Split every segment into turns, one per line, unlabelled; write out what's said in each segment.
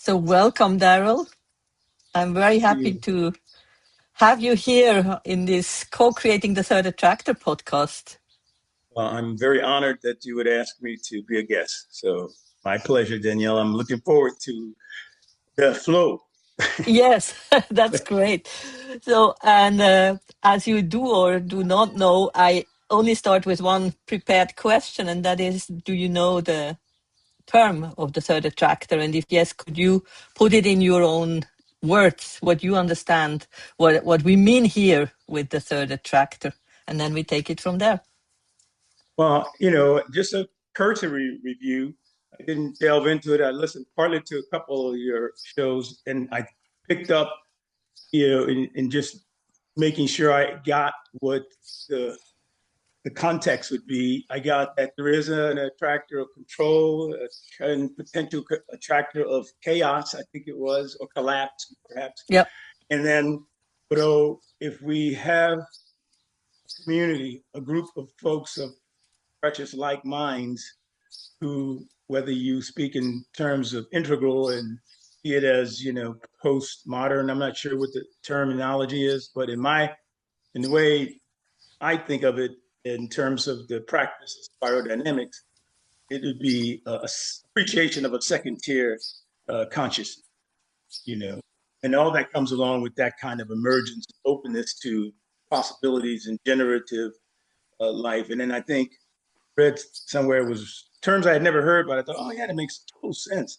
So welcome, Darrell. I'm very happy to have you here in this co-creating the Third Attractor podcast.
Well, I'm very honored that you would ask me to be a guest. So my pleasure, Daniela. I'm looking forward to the flow.
Yes, that's great. So, and as you do or do not know, I only start with one prepared question, and that is, do you know the term of the Third Attractor? And if yes, could you put it in your own words, what you understand, what we mean here with the Third Attractor? And then we take it from there.
Well, just a cursory review. I didn't delve into it. I listened partly to a couple of your shows, and I picked up, in just making sure I got what the context would be. I got that there is an attractor of control, and potential attractor of chaos, I think it was, or collapse, perhaps.
Yep.
And then, if we have a community, a group of folks of precious like minds who, whether you speak in terms of integral and see it as, postmodern, I'm not sure what the terminology is, but in the way I think of it in terms of the practice of biodynamics, it would be a appreciation of a second tier consciousness, and all that comes along with that kind of emergence, openness to possibilities and generative life. And then I think read somewhere was terms I had never heard, but I thought, oh yeah, that makes total sense.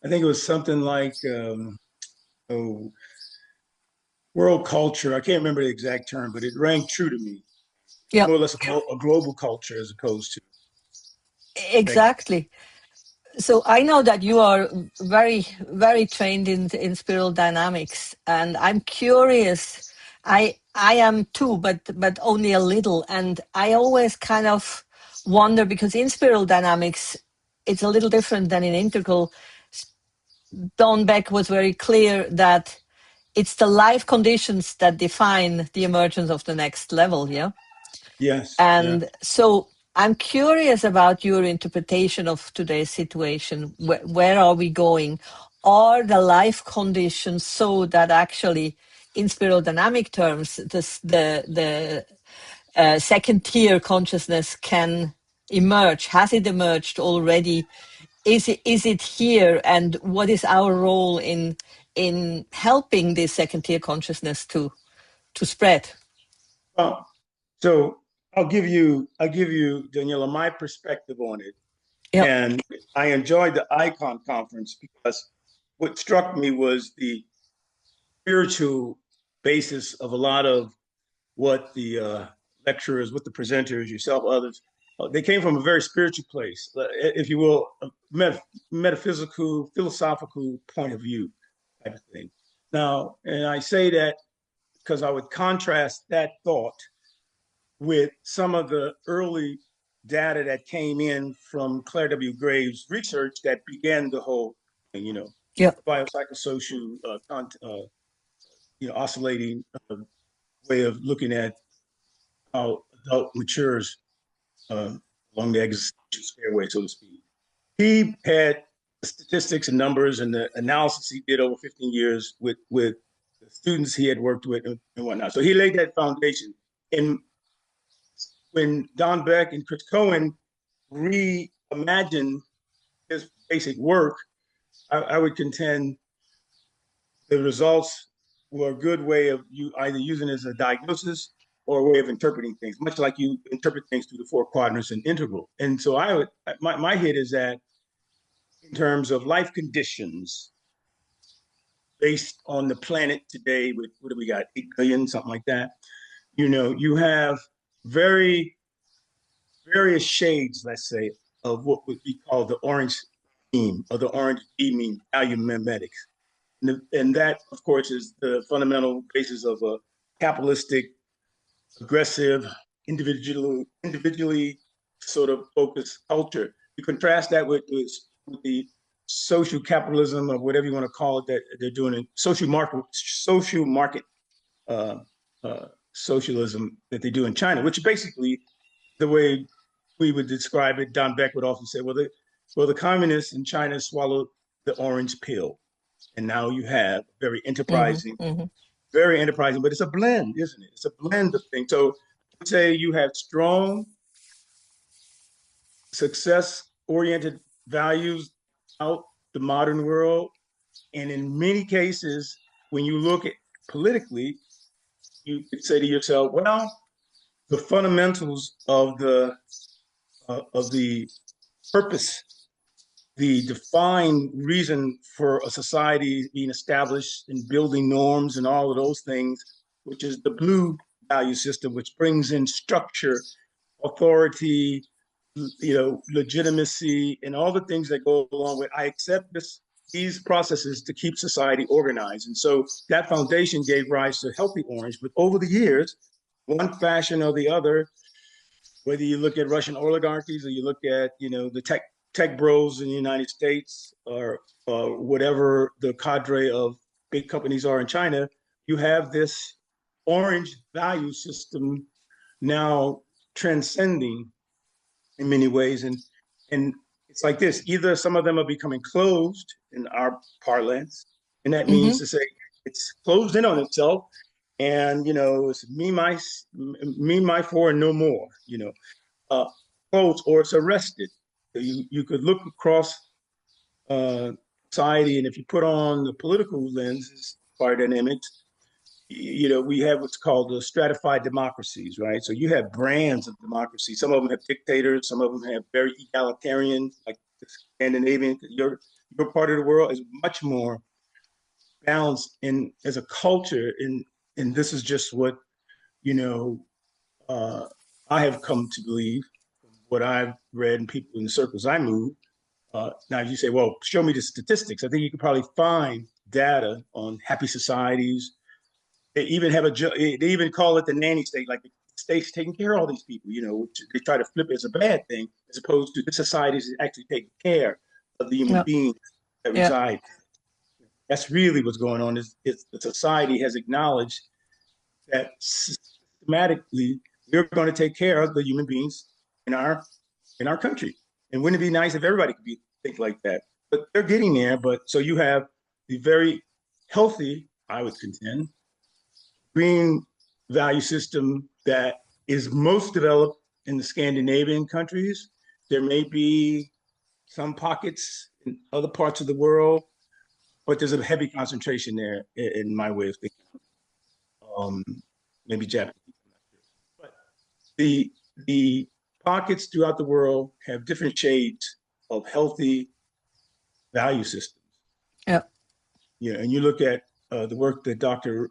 I think it was something like world culture. I can't remember the exact term, but it rang true to me.
Yep.
More or less a global culture as opposed to.
Exactly. So I know that you are very, very trained in spiral dynamics, and I'm curious. I am too, but only a little. And I always kind of wonder, because in spiral dynamics, it's a little different than in integral. Don Beck was very clear that it's the life conditions that define the emergence of the next level. Yeah.
Yes.
And so I'm curious about your interpretation of today's situation. Where are we going? Are the life conditions so that actually, in spiral dynamic terms, the second tier consciousness can emerge? Has it emerged already? Is it here? And what is our role in helping this second tier consciousness to spread?
Well, so I'll give you, Daniela, my perspective on it.
Yep.
And I enjoyed the Icon conference because what struck me was the spiritual basis of a lot of what the lecturers, what the presenters, yourself, others, they came from a very spiritual place, if you will, a metaphysical, philosophical point of view type of thing. Now, and I say that because I would contrast that thought with some of the early data that came in from Clare W. Graves' research that began the whole thing, biopsychosocial, oscillating way of looking at how adult matures along the existential stairway, so to speak. He had the statistics and numbers and the analysis he did over 15 years with the students he had worked with and whatnot. So he laid that foundation. And when Don Beck and Chris Cohen reimagined his basic work, I would contend the results were a good way of you either using it as a diagnosis or a way of interpreting things, much like you interpret things through the four quadrants and integral. And so my hit is that in terms of life conditions based on the planet today, with what do we got, 8 billion, something like that, you have various shades, let's say, of what would be called the orange beam or the orange beaming value mimetics. And that, of course, is the fundamental basis of a capitalistic, aggressive, individually sort of focused culture. You contrast that with the social capitalism, or whatever you want to call it, that they're doing in social market socialism that they do in China, which basically the way we would describe it. Don Beck would often say, well, the communists in China swallowed the orange pill. And now you have
Hmm. Hmm.
very enterprising, but it's a blend, isn't it? It's a blend of things. So say you have strong, success-oriented values out the modern world. And in many cases, when you look at politically, you could say to yourself, well, the fundamentals of the purpose, the defined reason for a society being established and building norms and all of those things, which is the blue value system, which brings in structure, authority, legitimacy, and all the things that go along with. I accept these processes to keep society organized, and so that foundation gave rise to Healthy Orange. But over the years, one fashion or the other, whether you look at Russian oligarchies or you look at the tech bros in the United States or whatever the cadre of big companies are in China, you have this orange value system now transcending in many ways. And it's like this: either some of them are becoming closed in our parlance, and that means
Hmm.
to say it's closed in on itself, and it's me, my four, and no more. Uh, Closed, or it's arrested. You could look across uh, society, and if you put on the political lenses, power dynamics, we have what's called the stratified democracies, right? So you have brands of democracy. Some of them have dictators. Some of them have very egalitarian, like the Scandinavian. Your part of the world is much more balanced in as a culture. And this is just what you know uh, I have come to believe, what I've read and people in the circles I move. Now you say, well, show me the statistics. I think you could probably find data on happy societies. They even have they even call it the nanny state, like the state's taking care of all these people, which they try to flip it as a bad thing, as opposed to the society is actually taking care of the human
Yeah.
beings that
Yeah.
reside. That's really what's going on. Is the society has acknowledged that systematically we're going to take care of the human beings in our country. And wouldn't it be nice if everybody could think like that? But they're getting there. But so you have the very healthy, I would contend, green value system that is most developed in the Scandinavian countries. There may be some pockets in other parts of the world, but there's a heavy concentration there in my way of thinking. Um, Maybe Japanese, I'm not sure. But the pockets throughout the world have different shades of healthy value systems.
Yeah.
Yeah, and you look at the work that Dr.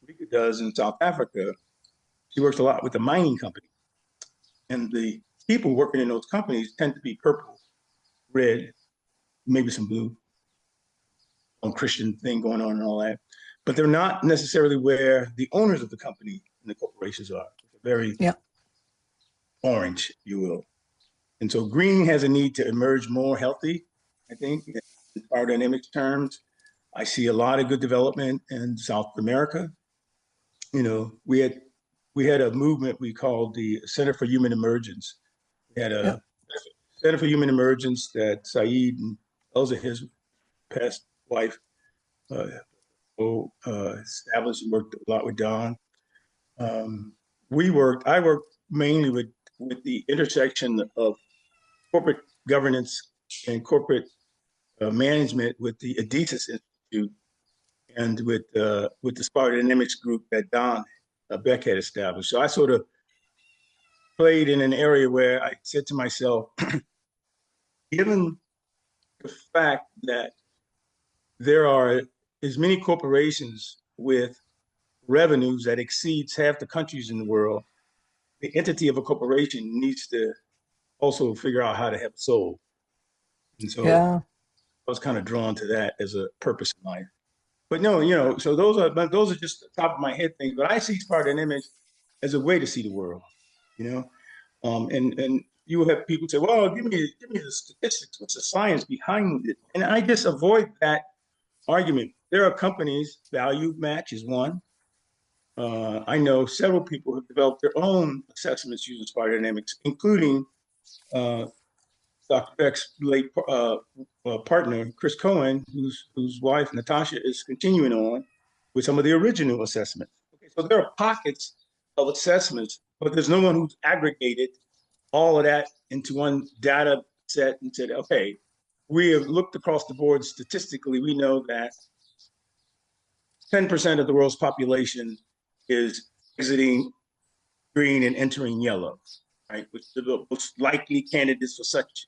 Rika does in South Africa. She works a lot with the mining company, and the people working in those companies tend to be purple, red, maybe some blue, some Christian thing going on and all that. But they're not necessarily where the owners of the company and the corporations are. They're very
Yeah.
orange, if you will. And so green has a need to emerge more healthy, I think, in power dynamics terms. I see a lot of good development in South America. We had a movement we called the Center for Human Emergence. We had
Yeah.
a Center for Human Emergence that Saeed and Elza, his past wife, uh, established and worked a lot with Don. Um, I worked mainly with the intersection of corporate governance and corporate management with the Adidas Institute and with the Spark Dynamics group that Don Beck had established. So I sort of played in an area where I said to myself, given the fact that there are as many corporations with revenues that exceeds half the countries in the world, the entity of a corporation needs to also figure out how to have a soul. And so
Yeah.
I was kind of drawn to that as a purpose in life. But no, so those are just the top of my head things. But I see Spark Dynamics as a way to see the world, you know. And you will have people say, "Well, give me the statistics. What's the science behind it?" And I just avoid that argument. There are companies, Value Match is one. I know several people have developed their own assessments using Spark Dynamics, including uh, Dr. Beck's late partner, Chris Cohen, whose wife, Natasha, is continuing on with some of the original assessments. Okay, so there are pockets of assessments, but there's no one who's aggregated all of that into one data set and said, okay, we have looked across the board statistically. We know that 10% of the world's population is exiting green and entering yellow, right? Which the most likely candidates for such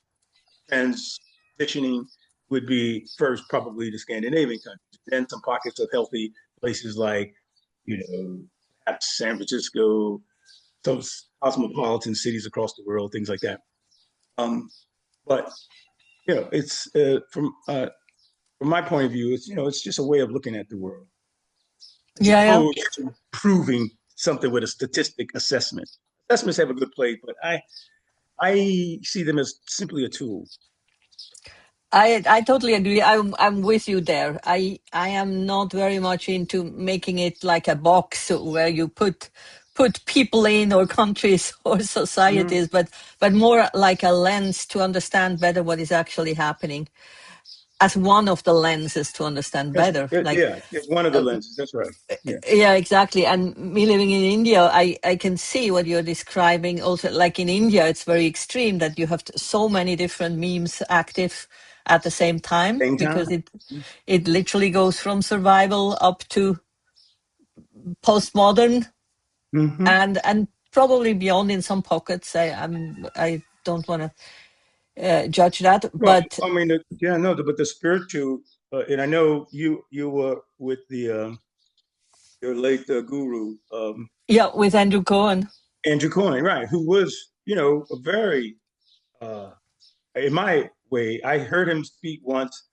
transitioning would be first probably the Scandinavian countries, then some pockets of healthy places like, perhaps San Francisco, those cosmopolitan cities across the world, things like that. But it's from my point of view, it's just a way of looking at the world, as
Yeah, yeah.
opposed to proving something with a statistic assessment. Assessments have a good place, but I see them as simply a tool.
I totally agree. I'm with you there. I am not very much into making it like a box where you put people in, or countries or societies,
Mm-hmm.
but more like a lens to understand better what is actually happening, as one of the lenses to understand better. Like,
Yeah, it's one of the
uh,
lenses. That's right. Yeah.
yeah, exactly. And me living in India, I can see what you're describing. Also, like in India, it's very extreme that you have so many different memes active at the same time,
Same
because
time.
it literally goes from survival up to postmodern,
Mm-hmm.
and probably beyond in some pockets. I don't want to judge that,
Well,
but
I mean, yeah, no, but the spiritual, and I know you were with the your late guru,
yeah, with Andrew Cohen.
Andrew Coyne, right? Who was, a very, uh, in my way, I heard him speak once,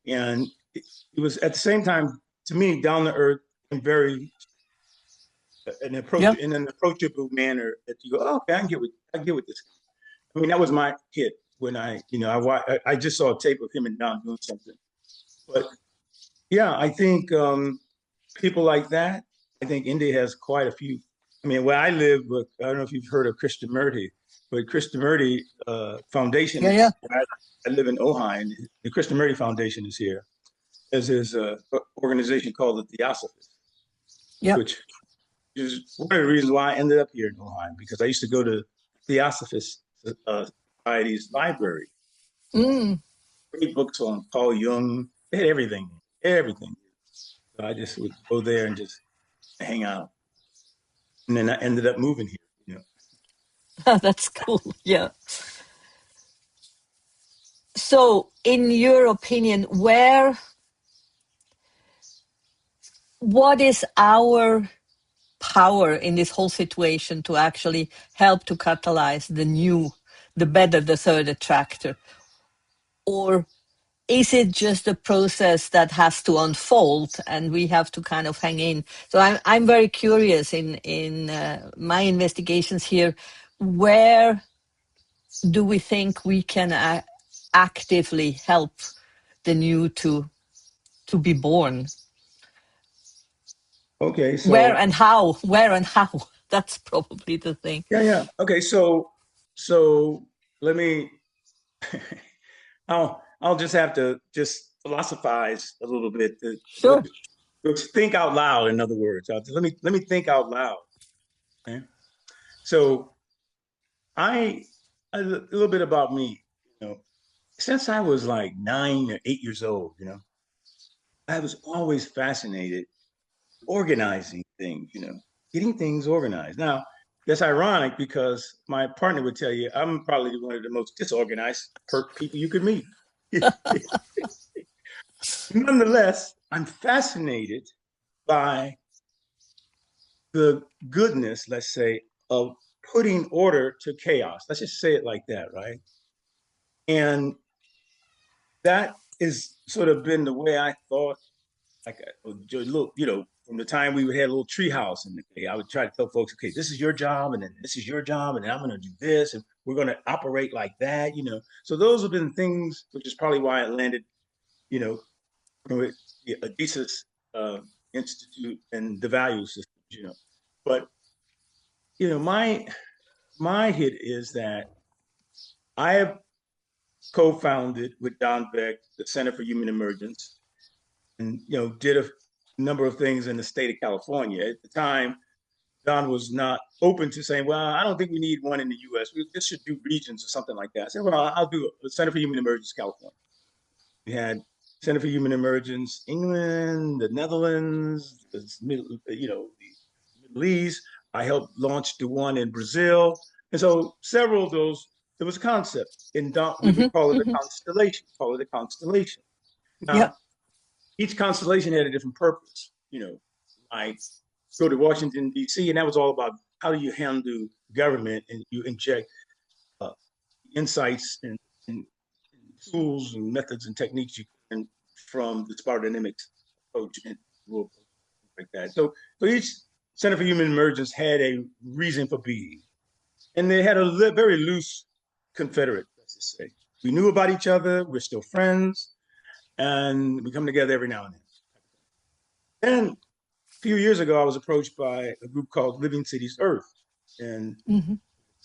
and it was at the same time to me down to earth and very
Yeah.
in an approachable manner that you go, oh, okay, I get with this. I mean, that was my hit when I just saw a tape of him and Don doing something. But yeah, I think people like that. I think India has quite a few. I mean, where I live, but I don't know if you've heard of Krishnamurti, but Krishnamurti Foundation
Yeah, yeah.
is. I live in Ojai, and the Krishnamurti Foundation is here. There's a organization called the Theosophists,
Yeah.
which is one of the reasons why I ended up here in Ojai, because I used to go to Theosophist Society's library.
Mm.
Great books on Carl Jung. They had everything, everything. So I just would go there and just hang out. And then I ended up moving here.
That's cool. Yeah. So, in your opinion, what is our power in this whole situation to actually help to catalyze the better, the third attractor? Or is it just a process that has to unfold and we have to kind of hang in? So I'm very curious in my investigations here, where do we think we can actively help the new to be born?
Okay,
Where
so
and how? Where and how? That's probably the thing.
yeah. Okay, so let me. I'll just have to just philosophize a little bit
Sure.
to think out loud. In other words, let me think out loud. Okay? So I a little bit about me. You know, since I was like 9 or 8 years old, I was always fascinated organizing things. Getting things organized. Now that's ironic because my partner would tell you I'm probably one of the most disorganized people you could meet. Nonetheless, I'm fascinated by the goodness, let's say, of putting order to chaos. Let's just say it like that, right? And that is sort of been the way I thought. Like a little, from the time we had a little tree house in the day, I would try to tell folks, okay, this is your job, and then this is your job, and then I'm going to do this, and we're going to operate like that. So those have been things, which is probably why it landed, you know, with the Adidas Institute and the value systems. But my hit is that I have co-founded with Don Beck the Center for Human Emergence, and did a number of things in the state of California. At the time, Don was not open to saying, "Well, I don't think we need one in the U.S. We just should do regions or something like that." I said, "Well, I'll do a Center for Human Emergence, California." We had Center for Human Emergence, England, the Netherlands, the Middle East. I helped launch the one in Brazil, and so several of those. There was a concept, and we would call it a constellation. Call it a constellation.
Yeah.
Now, each constellation had a different purpose. I go to Washington D.C., and that was all about how do you handle government, and you inject uh, insights and tools and methods and techniques you can from the spiral dynamics approach and like that. So each Center for Human Emergence had a reason for being, and they had a very loose confederate, let's just say. We knew about each other. We're still friends, and we come together every now and then. And a few years ago, I was approached by a group called Living Cities Earth, and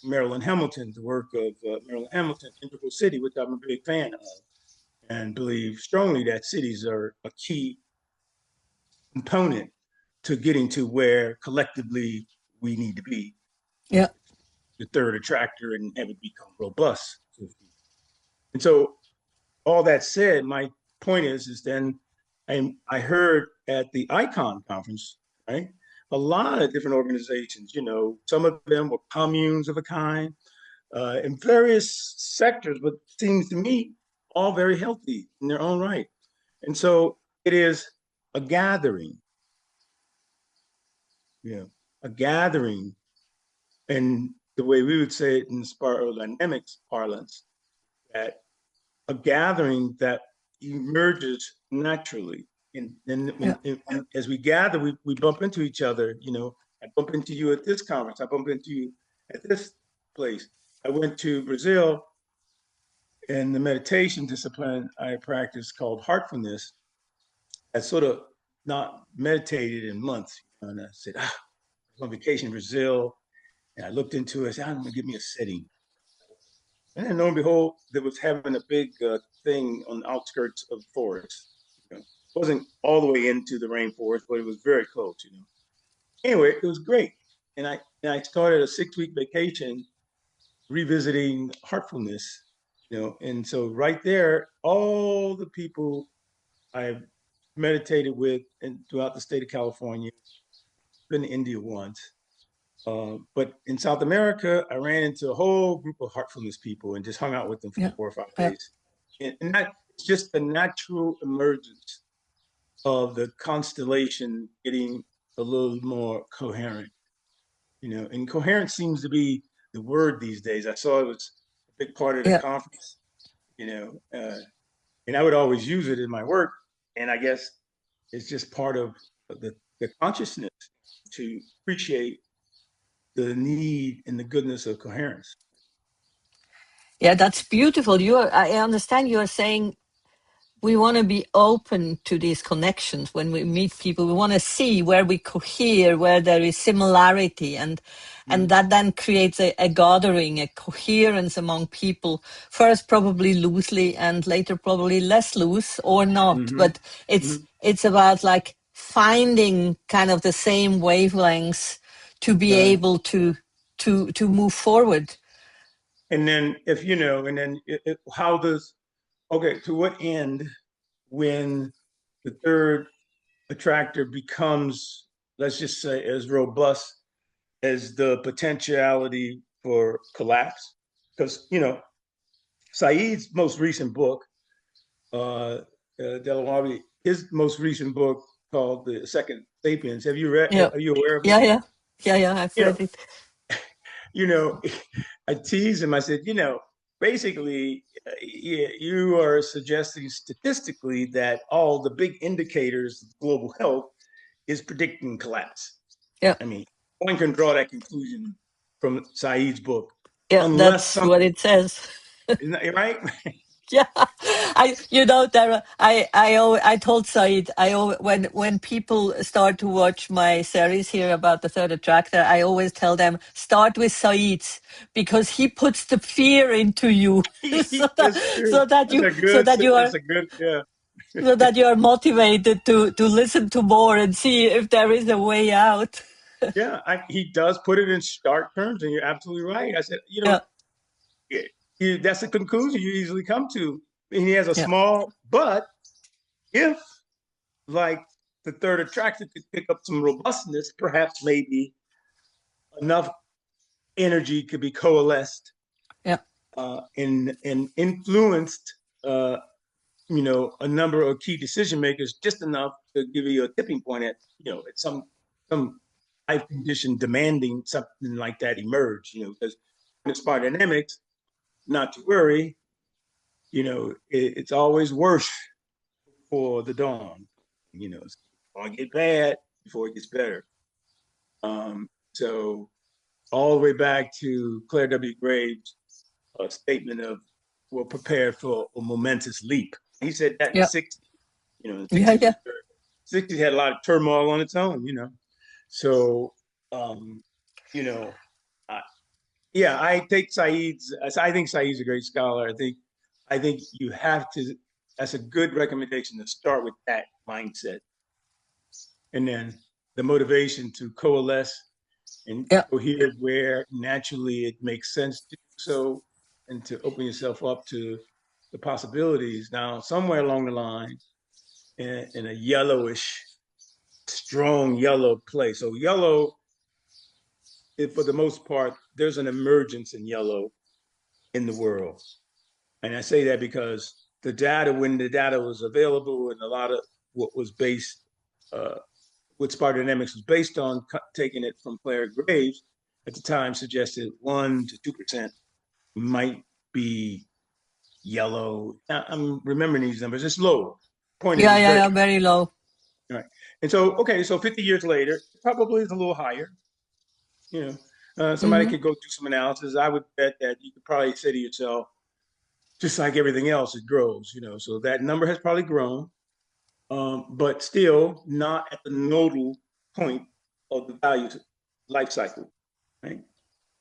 Marilyn Hamilton, the work of Marilyn Hamilton, Integral City, which I'm a big fan of, and believe strongly that cities are a key component to getting to where collectively we need to be.
Yeah.
The third attractor and have it become robust. And so, all that said, my point is then I heard at the ICON conference, right, a lot of different organizations. Some of them were communes of a kind in various sectors, but seems to me all very healthy in their own right. And so it is a gathering, a gathering, and the way we would say it in spiral dynamics parlance, that a gathering that emerges naturally. And as we gather, we bump into each other. I bump into you at this conference. I bump into you at this place. I went to Brazil, and the meditation discipline I practice called heartfulness. I sort of not meditated in months. And I said, I was on vacation in Brazil, and I looked into it. I said, I'm going to give me a setting. And then lo and behold, there was having a big thing on the outskirts of the forest. It wasn't all the way into the rainforest, but it was very close. Anyway, it was great, and I started a 6-week vacation revisiting heartfulness. And so right there, all the people I've meditated with and throughout the state of California, been to India once. But in South America, I ran into a whole group of heartfulness people and just hung out with them for 4 or 5 days. And that's just the natural emergence of the constellation getting a little more coherent. And coherence seems to be the word these days. I saw it was a big part of the conference, and I would always use it in my work. And I guess it's just part of the consciousness to appreciate the need and the goodness of coherence.
Yeah, that's beautiful. I understand you are saying we want to be open to these connections when we meet people. We want to see where we cohere, where there is similarity, and that then creates a gathering, a coherence among people. First, probably loosely, and later, probably less loose or not. But it's about like finding kind of the same wavelengths to be able to move forward.
And then how does, okay, to what end when the third attractor becomes, let's just say, as robust as the potentiality for collapse? Because, Said's most recent book, Delaware, his most recent book called The Second Sapiens. Have you read,
Yeah.
are you aware of it?
Yeah, I've read it.
I teased him. I said, basically, you are suggesting statistically that all the big indicators of global health is predicting collapse.
Yeah.
I mean, one can draw that conclusion from Said's book.
Yeah,
Unless
that's what
something,
it says.
isn't that right?
Yeah, Darrell, I told Said, when people start to watch my series here about the Third Attractor, I always tell them start with Said because he puts the fear into you, so that
That's true.
you are
That's a good, yeah.
so that you are motivated to listen to more and see if there is a way out.
Yeah, he does put it in stark terms, and you're absolutely right. I said,
Yeah,
that's the conclusion you easily come to. And he has a
yeah,
small, but if like the third attractor could pick up some robustness, perhaps maybe enough energy could be coalesced
yeah,
and influenced, uh, a number of key decision makers, just enough to give you a tipping point at some life condition demanding something like that emerge. Because in spark dynamics, not to worry, it's always worse for the dawn. It's going to get bad before it gets better. So all the way back to Clare Graves' statement of we're prepared for a momentous leap. He said that in the
yeah,
60s. The
yeah,
60s
yeah.
was 60s had a lot of turmoil on its own. So um, you know, I, yeah, I think Said's a great scholar. I think you have to. That's a good recommendation to start with that mindset, and then the motivation to coalesce and
Yeah.
cohere where naturally it makes sense to do so, and to open yourself up to the possibilities. Now, somewhere along the line, in a yellowish, strong yellow place. So yellow, for the most part, there's an emergence in yellow in the world. And I say that because when the data was available, and a lot of what was based, uh, what spark dynamics was based on, taking it from Clare Graves at the time, suggested 1 to 2% might be yellow. I'm remembering these numbers. It's low. Point is,
Yeah,
it's
yeah,
very
yeah, very low.
right. And so, okay, so 50 years later, it probably is a little higher. You Somebody
Hmm.
could go do some analysis. I would bet that you could probably say to yourself, just like everything else, it grows. So that number has probably grown, but still not at the nodal point of the value life cycle, right?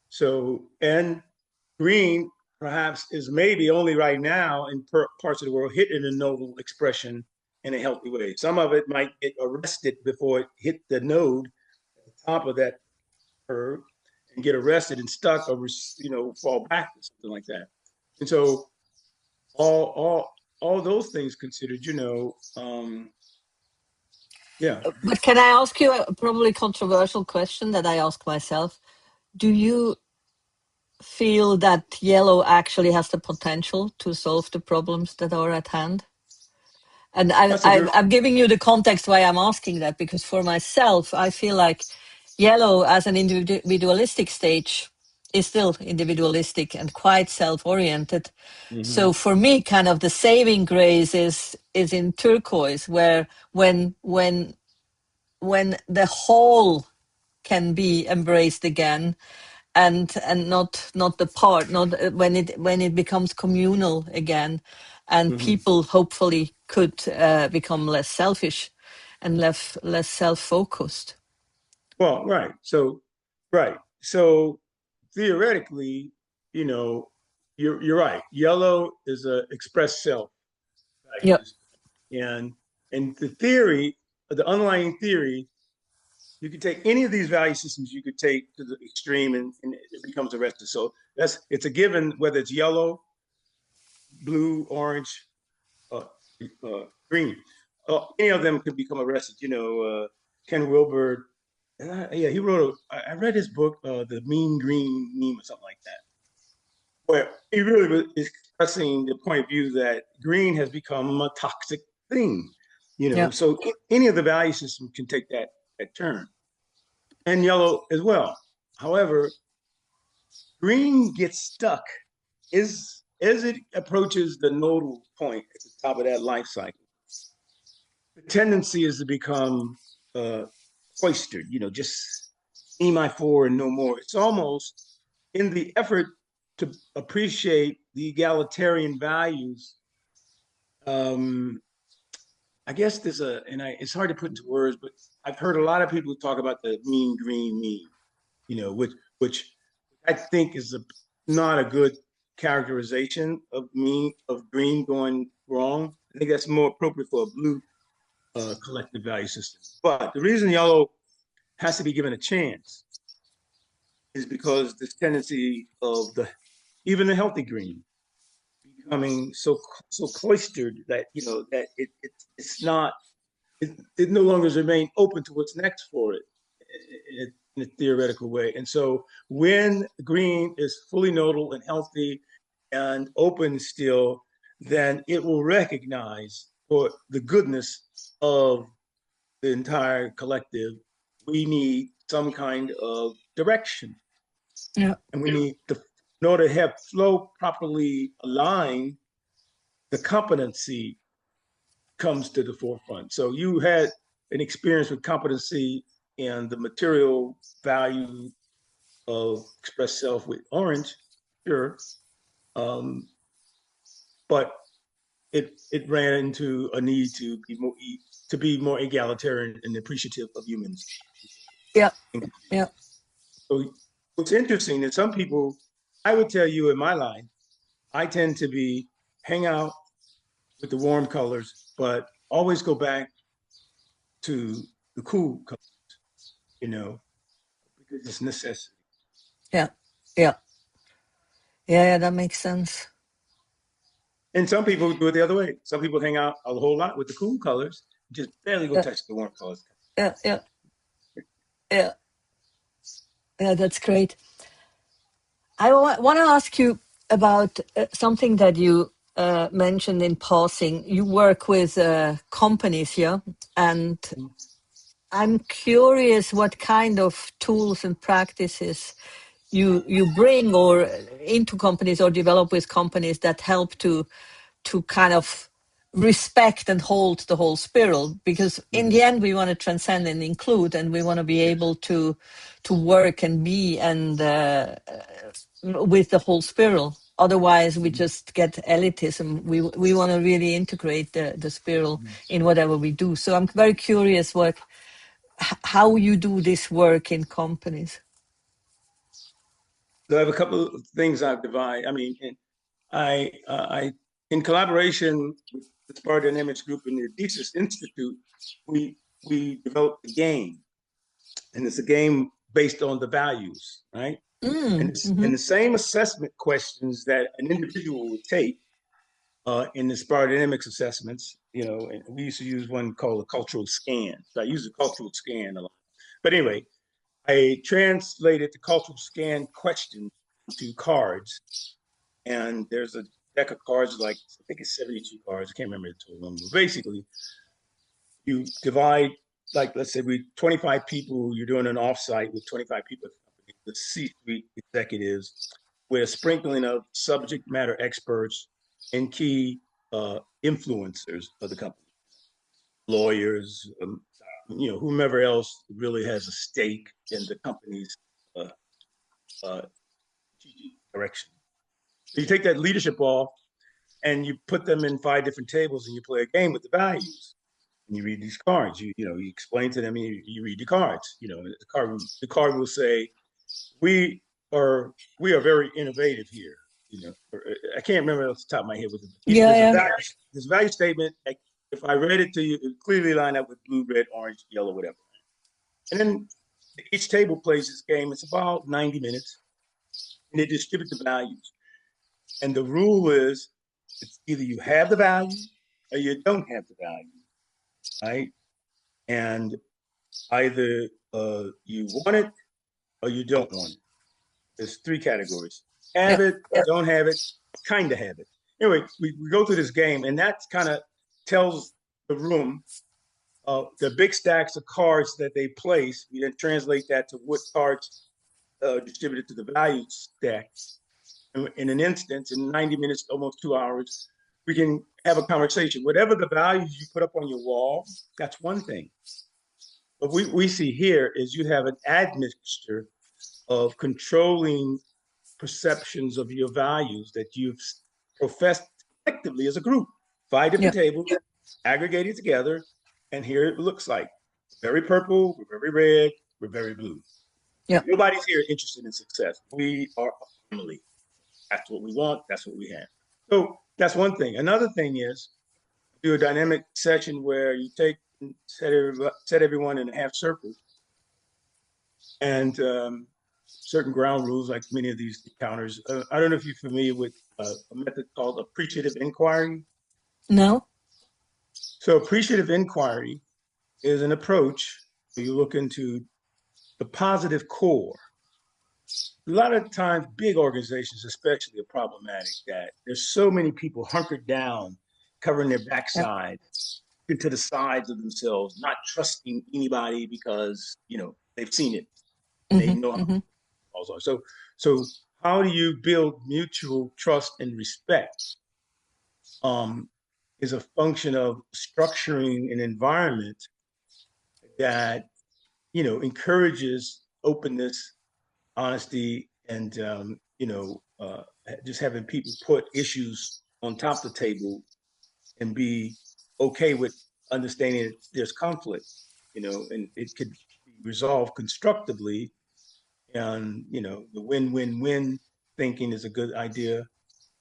So, and green perhaps is maybe only right now in parts of the world hitting a nodal expression in a healthy way. Some of it might get arrested before it hit the node at the top of that curve and get arrested and stuck, or fall back or something like that. And so all those things considered, yeah.
But can I ask you a probably controversial question that I ask myself? Do you feel that yellow actually has the potential to solve the problems that are at hand? And
That's a good.
I'm giving you the context why I'm asking that, because for myself, I feel like yellow as an individualistic stage is still individualistic and quite self-oriented.
Mm-hmm.
So for me, kind of the saving grace is in turquoise, where when the whole can be embraced again, and not the part, not when it becomes communal again, and
Mm-hmm.
people hopefully could become less selfish and less self-focused.
Well, right. So, right. So theoretically, you know, you're right. Yellow is a express self
Yeah.
values, and the theory, the underlying theory, you could take any of these value systems. You could take to the extreme, and it becomes arrested. So it's a given whether it's yellow, blue, orange, uh, green. Any of them could become arrested. Ken Wilber, yeah, he wrote. I read his book, The Mean Green Meme, or something like that, where he really is expressing the point of view that green has become a toxic thing.
Yeah.
So any of the value systems can take that turn, and yellow as well. However, green gets stuck as it approaches the nodal point at the top of that life cycle. The tendency is to become cloistered, just E my four and no more. It's almost in the effort to appreciate the egalitarian values, I guess it's hard to put into words, but I've heard a lot of people talk about the mean green mean, which I think is not a good characterization of green going wrong. I think that's more appropriate for a blue collective value system. But the reason yellow has to be given a chance is because this tendency of even the healthy green becoming so cloistered that it's not it no longer remain open to what's next for it in a theoretical way. And so when green is fully nodal and healthy and open still, then it will recognize for the goodness of the entire collective, we need some kind of direction.
Yeah.
And we need in order to have flow properly aligned, the competency comes to the forefront. So you had an experience with competency and the material value of express self with orange, sure. But it ran into a need to be more egalitarian and appreciative of humans.
Yeah. Yeah.
So what's interesting is some people, I would tell you in my life, I tend to hang out with the warm colors, but always go back to the cool colors, because it's necessity.
Yeah. Yeah. Yeah, that makes sense.
And some people do it the other way. Some people hang out a whole lot with the cool colors, just barely go
Yeah.
touch the warm colors.
Yeah. Yeah. Yeah. Yeah, that's great. I want to ask you about something that you mentioned in passing. You work with companies here, and I'm curious what kind of tools and practices you bring or into companies or develop with companies that help to kind of respect and hold the whole spiral, because in the end we want to transcend and include, and we want to be able to work and be and with the whole spiral. Otherwise we just get elitism. We want to really integrate the spiral in whatever we do. So I'm very curious how you do this work in companies.
So I have a couple of things I've divided. I mean, I in collaboration with the Spark Dynamics Group and the Odysseus Institute, we developed a game, and it's a game based on the values, right? And the same assessment questions that an individual would take in the Spark Dynamics assessments, and we used to use one called a cultural scan. So I use the cultural scan a lot. But anyway, I translated the cultural scan question to cards, and there's a deck of cards, like I think it's 72 cards. I can't remember the total number. Basically, you divide, like let's say we 25 people. You're doing an offsite with 25 people, the C-suite executives, with a sprinkling of subject matter experts and key influencers of the company, lawyers, whomever else really has a stake in the company's uh, uh, direction. So you take that leadership off and you put them in 5 different tables and you play a game with the values. And you read these cards. You explain to them. And you read the cards. The card will say, "We are very innovative here." I can't remember off the top of my head what this value statement. If I read it to you, it clearly line up with blue, red, orange, yellow, whatever. And then each table plays this game. It's about 90 minutes, and they distribute the values. And the rule is, it's either you have the value or you don't have the value, right? And either you want it or you don't want it. There's 3 categories: have it, don't have it, kind of have it. Anyway, we go through this game, and that kind of tells the room the big stacks of cards that they place. We then translate that to what cards distributed to the value stack. In an instance, in 90 minutes, almost 2 hours, we can have a conversation. Whatever the values you put up on your wall, that's one thing. What we see here is you have an admixture of controlling perceptions of your values that you've professed collectively as a group. 5
Yeah.
different tables, aggregated together, and here it looks like. We're very purple, we're very red, we're very blue.
Yeah.
Nobody's here interested in success. We are a family. That's what we want, that's what we have. So that's one thing. Another thing is do a dynamic session where you set everyone in a half circle and certain ground rules, like many of these encounters. I don't know if you're familiar with a method called appreciative inquiry.
No.
So, appreciative inquiry is an approach where you look into the positive core. A lot of times, big organizations, especially, are problematic that there's so many people hunkered down, covering their
Yeah.
backside, into the sides of themselves, not trusting anybody because they've seen it and they
Mm-hmm.
know how
Mm-hmm.
laws are. So how do you build mutual trust and respect? Um, is a function of structuring an environment that encourages openness, honesty, and just having people put issues on top of the table and be okay with understanding that there's conflict, and it could be resolved constructively. And the win-win-win thinking is a good idea,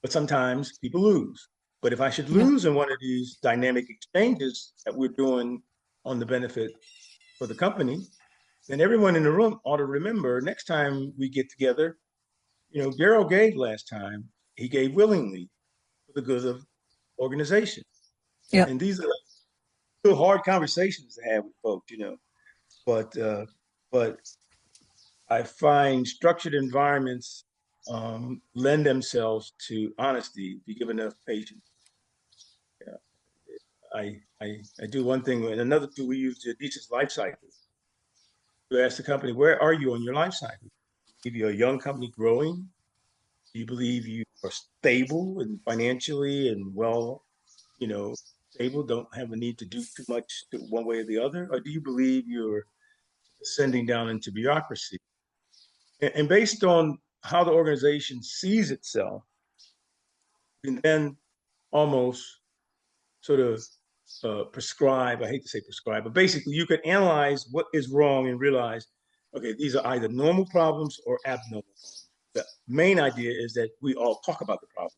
but sometimes people lose. But if I should
Yeah.
lose in one of these dynamic exchanges that we're doing on the benefit for the company, then everyone in the room ought to remember next time we get together, Darrell gave last time, he gave willingly for the good of organization.
Yeah.
And these are still hard conversations to have with folks, but but I find structured environments lend themselves to honesty. If you give enough patience, yeah. I do one thing, and another tool we use the thesis life cycle. To ask the company, where are you on your life cycle? If you're a young company growing, do you believe you are stable and financially and well, stable, don't have a need to do too much to one way or the other? Or do you believe you're ascending down into bureaucracy? And based on how the organization sees itself, you can then almost sort of prescribe, I hate to say prescribe, but basically you can analyze what is wrong and realize, okay, these are either normal problems or abnormal problems. The main idea is that we all talk about the problem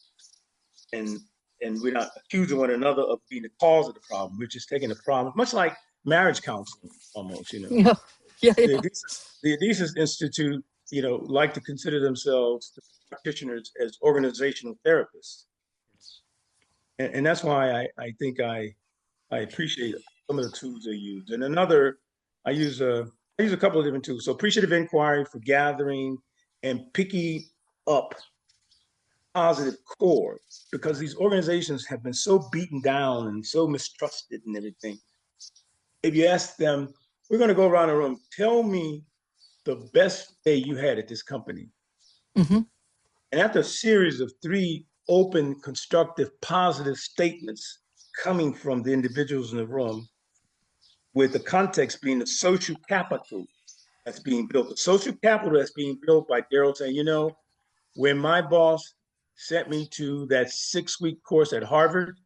and and we're not accusing one another of being the cause of the problem. We're just taking the problem, much like marriage counseling, almost.
Yeah. Yeah.
The
Yeah.
Adhesive Institute, like to consider themselves the practitioners as organizational therapists, and that's why I think I appreciate some of the tools they use. And another, I use a couple of different tools. So appreciative inquiry for gathering and picking up positive core, because these organizations have been so beaten down and so mistrusted and everything. If you ask them, we're going to go around the room, tell me the best day you had at this company.
Mm-hmm.
And after a series of 3 open, constructive, positive statements coming from the individuals in the room, with the context being the social capital that's being built, the social capital that's being built by Darrell saying, when my boss sent me to that 6-week course at Harvard,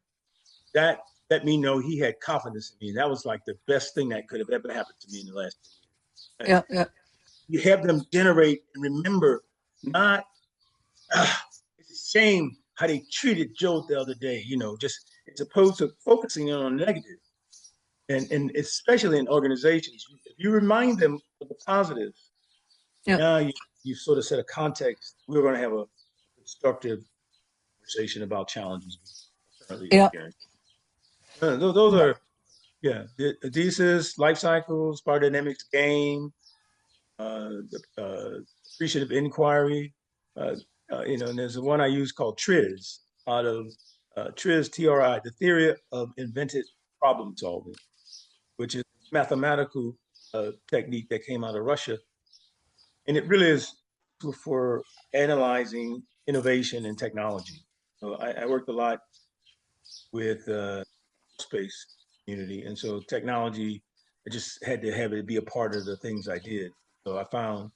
that let me know he had confidence in me. That was like the best thing that could have ever happened to me in the last 10 years.
Yeah. Yeah.
You have them generate and remember, not, it's a shame how they treated Joe the other day, just as opposed to focusing on negative. And especially in organizations, if you remind them of the positives,
Yeah.
now you sort of set a context. We're going to have a constructive conversation about challenges we're currently
Yeah.
experiencing. Those are, yeah, the Adhesive, life cycles, power dynamics, game, the appreciative inquiry. Uh, and there's the one I use called TRIZ, out of TRIZ, TRI, the theory of invented problem solving, which is a mathematical technique that came out of Russia. And it really is for analyzing innovation and technology. So I worked a lot with space community. And so technology, I just had to have it be a part of the things I did. So I found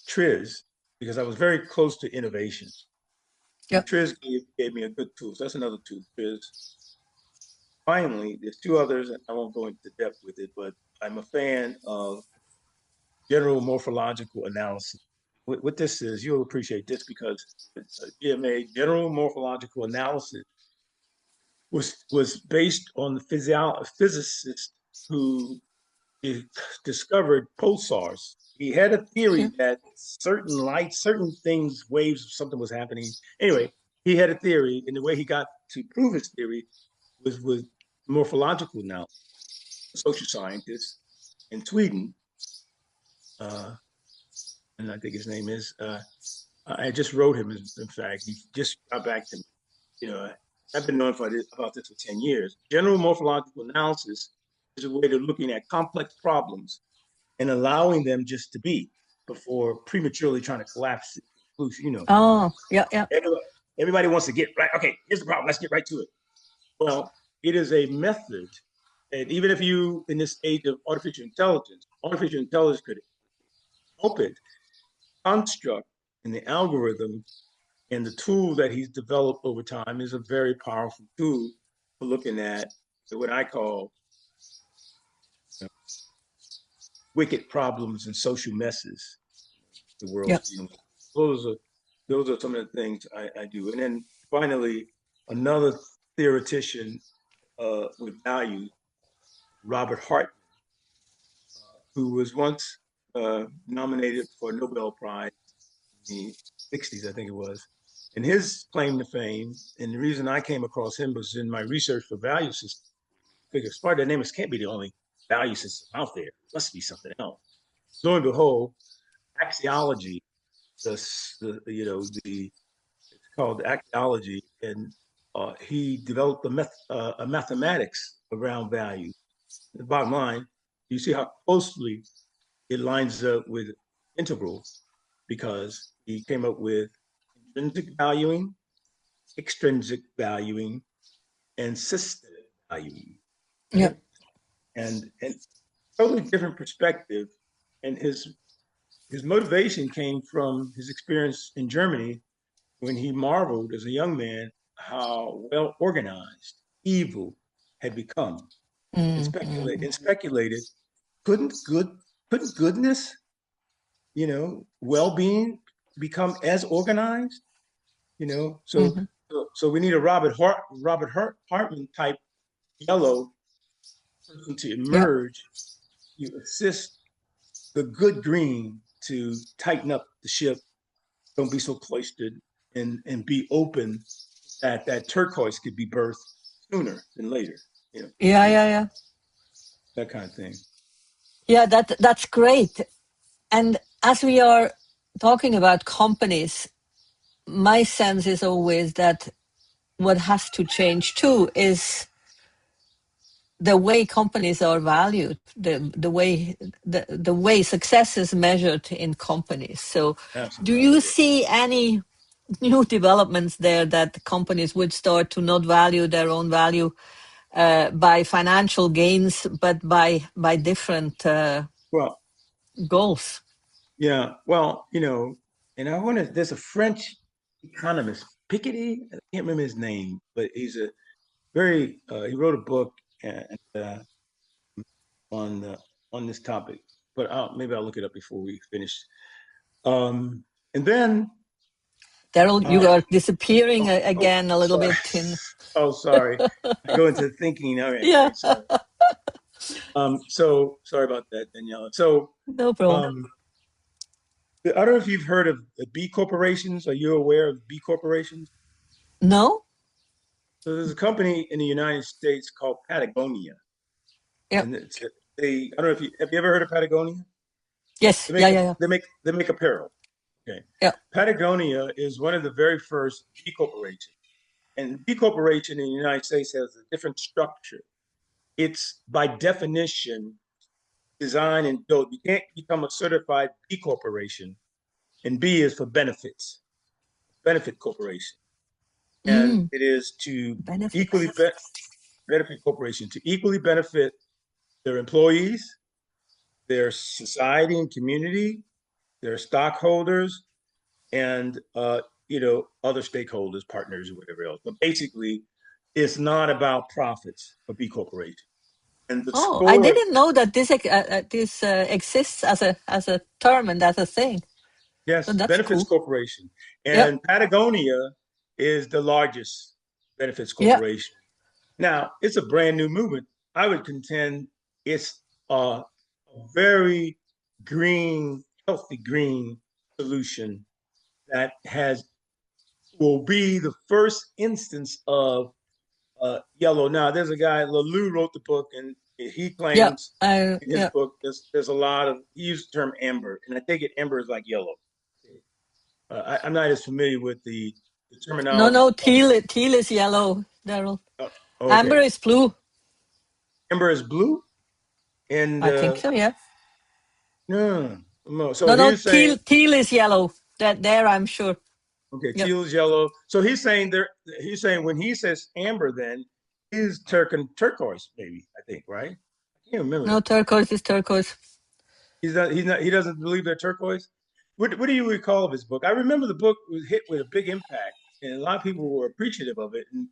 TRIZ because I was very close to innovation.
Yep.
Triz gave me a good tool. So that's another tool. Triz. Finally, there's two others, and I won't go into depth with it, but I'm a fan of general morphological analysis. What this is, you'll appreciate this because GMA, general morphological analysis, was based on the physicist who discovered pulsars. He had a
Yeah.
theory that certain light, certain things, waves, something was happening. Anyway, he had a theory, and the way he got to prove his theory was with morphological analysis. A social scientist in Sweden, uh, and I think his name is. I just wrote him. In fact, he just got back to me. You know, I've been knowing about this for 10 years. General morphological analysis is a way of looking at complex problems and allowing them just to be before prematurely trying to collapse it. You know,
Oh, yeah, yeah.
everybody wants to get right. Okay, here's the problem. Let's get right to it. Well, it is a method, and even if you, in this age of artificial intelligence could help it construct and the algorithm and the tool that he's developed over time is a very powerful tool for looking at what I call wicked problems and social messes the
Yeah.
world's dealing with. Those are those are some of the things I do. And then finally, another theoretician with value, Robert Hart, who was once nominated for a Nobel Prize in the 60s, I think it was. And his claim to fame, and the reason I came across him was in my research for value system. Figure Spartanimus can't be the only value system out there. It must be something else. Lo and behold, axiology, the it's called axiology, and he developed a mathematics around value. The bottom line, you see how closely it lines up with integral because he came up with intrinsic valuing, extrinsic valuing, and systemic valuing.
Yeah.
Right? And totally different perspective. And his motivation came from his experience in Germany when he marveled as a young man how well organized evil had become, and
Mm.
speculated couldn't couldn't goodness, well-being become as organized,
Mm-hmm.
so we need a Hartman type yellow person to
Yeah.
emerge to assist the good green to tighten up the ship. Don't be so cloistered, and be open that that turquoise could be birthed sooner than later.
Yeah, yeah, yeah.
That kind of thing.
Yeah, that's great. And as we are talking about companies, my sense is always that what has to change too is the way companies are valued, the way success is measured in companies. So, do
Absolutely.
you see any new developments there that companies would start to not value their own value by financial gains, but by different
Well,
goals?
yeah. Well, and I want to. There's a French economist, Piketty. I can't remember his name, but he's a very. He wrote a book and, on on this topic. But maybe I'll look it up before we finish. And then,
Darrell, you
uh,
are disappearing
oh,
again a little
sorry.
bit in.
Oh, sorry. I go into thinking. All right,
Yeah,
right. Sorry. So sorry about that, Daniela. So,
no problem.
um, I don't know if you've heard of B corporations. Are you aware of B corporations?
No?
So there's a company in the United States called Patagonia,
Yeah.
and they. I don't know if you have you ever heard of Patagonia.
Yes. Yeah, yeah, yeah.
They make apparel. Okay,
Yeah.
Patagonia is one of the very first B corporations, and B corporation in the United States has a different structure. It's by definition designed and built. You can't become a certified B corporation, and B is for benefits, benefit corporation, and
Mm,
it is to equally
benefits.
benefit corporation to equally benefit their employees, their society and community, their stockholders, and other stakeholders, partners, or whatever else. But basically, it's not about profits for B corporation. And the
Oh, I
score,
didn't know that this exists as a term and as a thing. So
yes,
that's
Benefits
cool.
Corporation.
Yeah,
And Patagonia is the largest benefits
yeah,
corporation. Now, it's a brand new movement. I would contend it's a very green, healthy green solution that has will be the first instance of yellow. Now, there's a guy, Lalou wrote the book, and he
yeah,
claims in his
yeah.
book there's a lot of he used the term amber, and I take it amber is like yellow. I'm not as familiar with the
No,
terminology.
no, teal is yellow, Daryl.
Uh,
Amber
okay,
is blue.
amber is blue, and
I think so. Yeah.
no, no. So
No, no,
he's saying
teal is yellow. That there, I'm sure.
okay,
Yep.
teal is yellow. So he's saying there. He's saying when he says amber, then is turquoise, maybe I think, right? I can't remember
No,
now.
turquoise is turquoise.
He's not. He's not. He doesn't believe they're turquoise. What do you recall of his book? I remember the book was hit with a big impact, and a lot of people were appreciative of it. And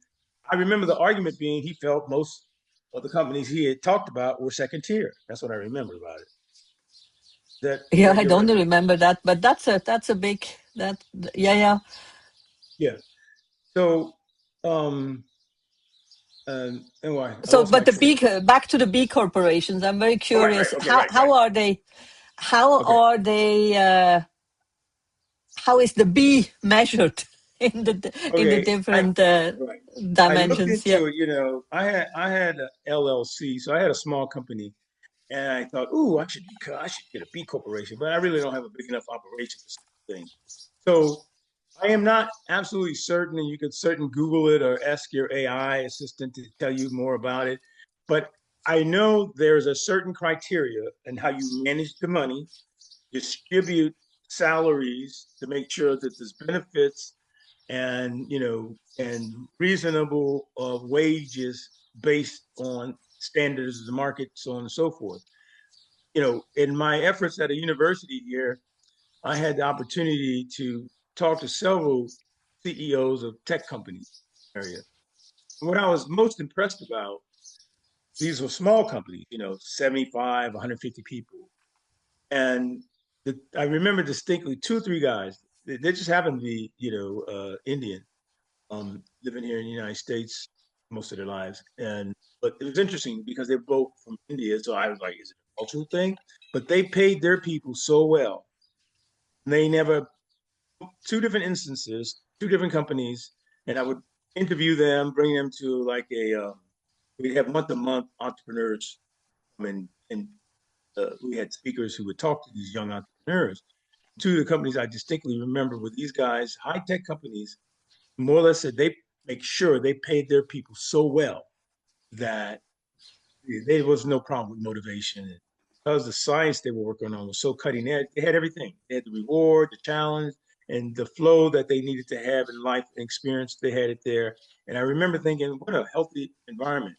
I remember the argument being he felt most of the companies he had talked about were second tier. That's what I remember about it.
Yeah,
That
I
your
don't
recollection?
remember that, but that's a big that. Yeah, yeah.
Yeah. So, um, anyway, I
So,
lost my
but the
train.
B back to the B corporations. I'm very
Oh, right.
curious.
Okay, right.
How are they? How
Okay,
are they? How is the B measured in the
okay.
different
Right. I looked
dimensions? Yeah,
into it. I had a LLC, so I had a small company. And I thought, ooh, I should get a B corporation, but I really don't have a big enough operation for such a thing. So I am not absolutely certain, and you could certain Google it or ask your AI assistant to tell you more about it. But I know there's a certain criteria in how you manage the money, distribute salaries to make sure that there's benefits and reasonable wages based on standards of the market, so on and so forth. In my efforts at a university here, I had the opportunity to talk to several CEOs of tech companies in the area. And what I was most impressed about, these were small companies, 75, 150 people. And I remember distinctly two, three guys. They just happened to be, Indian, living here in the United States most of their lives. But it was interesting because they're both from India. So I was like, is it a cultural thing? But they paid their people so well. They never, two different instances, two different companies, and I would interview them, bring them to like we'd have month to month entrepreneurs. And we had speakers who would talk to these young entrepreneurs. Two of the companies I distinctly remember were these guys, high tech companies, more or less said they make sure they paid their people so well that there was no problem with motivation. Because the science they were working on was so cutting edge, they had everything. They had the reward, the challenge, and the flow that they needed to have in life and experience. They had it there. And I remember thinking, what a healthy environment.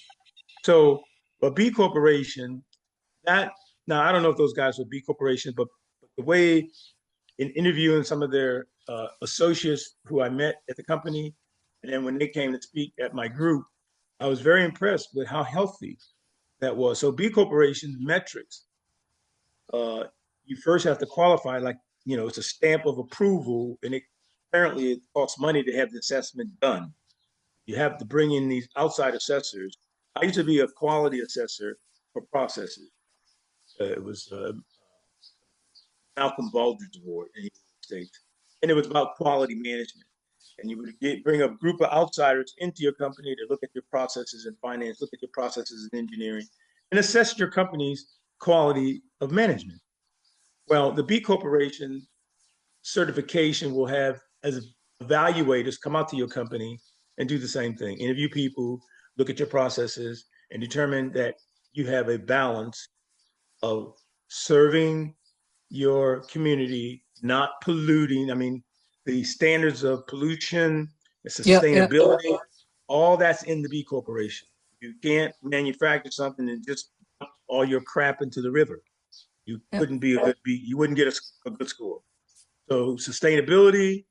So, a B corporation, that now I don't know if those guys were B corporations, but the way in interviewing some of their associates who I met at the company, and then when they came to speak at my group, I was very impressed with how healthy that was. So B corporation metrics, uh, you first have to qualify, like it's a stamp of approval, and apparently it costs money to have the assessment done. You have to bring in these outside assessors. I used to be a quality assessor for processes. It was Malcolm Baldrige Award in the United States, and it was about quality management. And you would bring a group of outsiders into your company to look at your processes in finance, look at your processes in engineering, and assess your company's quality of management. Well, the B Corporation certification will have as evaluators come out to your company and do the same thing. Interview people, look at your processes, and determine that you have a balance of serving your community, not polluting. I mean, the standards of pollution,
yeah, yeah,
sustainability, all that's in the B Corporation. You can't manufacture something and just dump all your crap into the river. You
yeah.
couldn't be a good B. You wouldn't get a good score. So sustainability,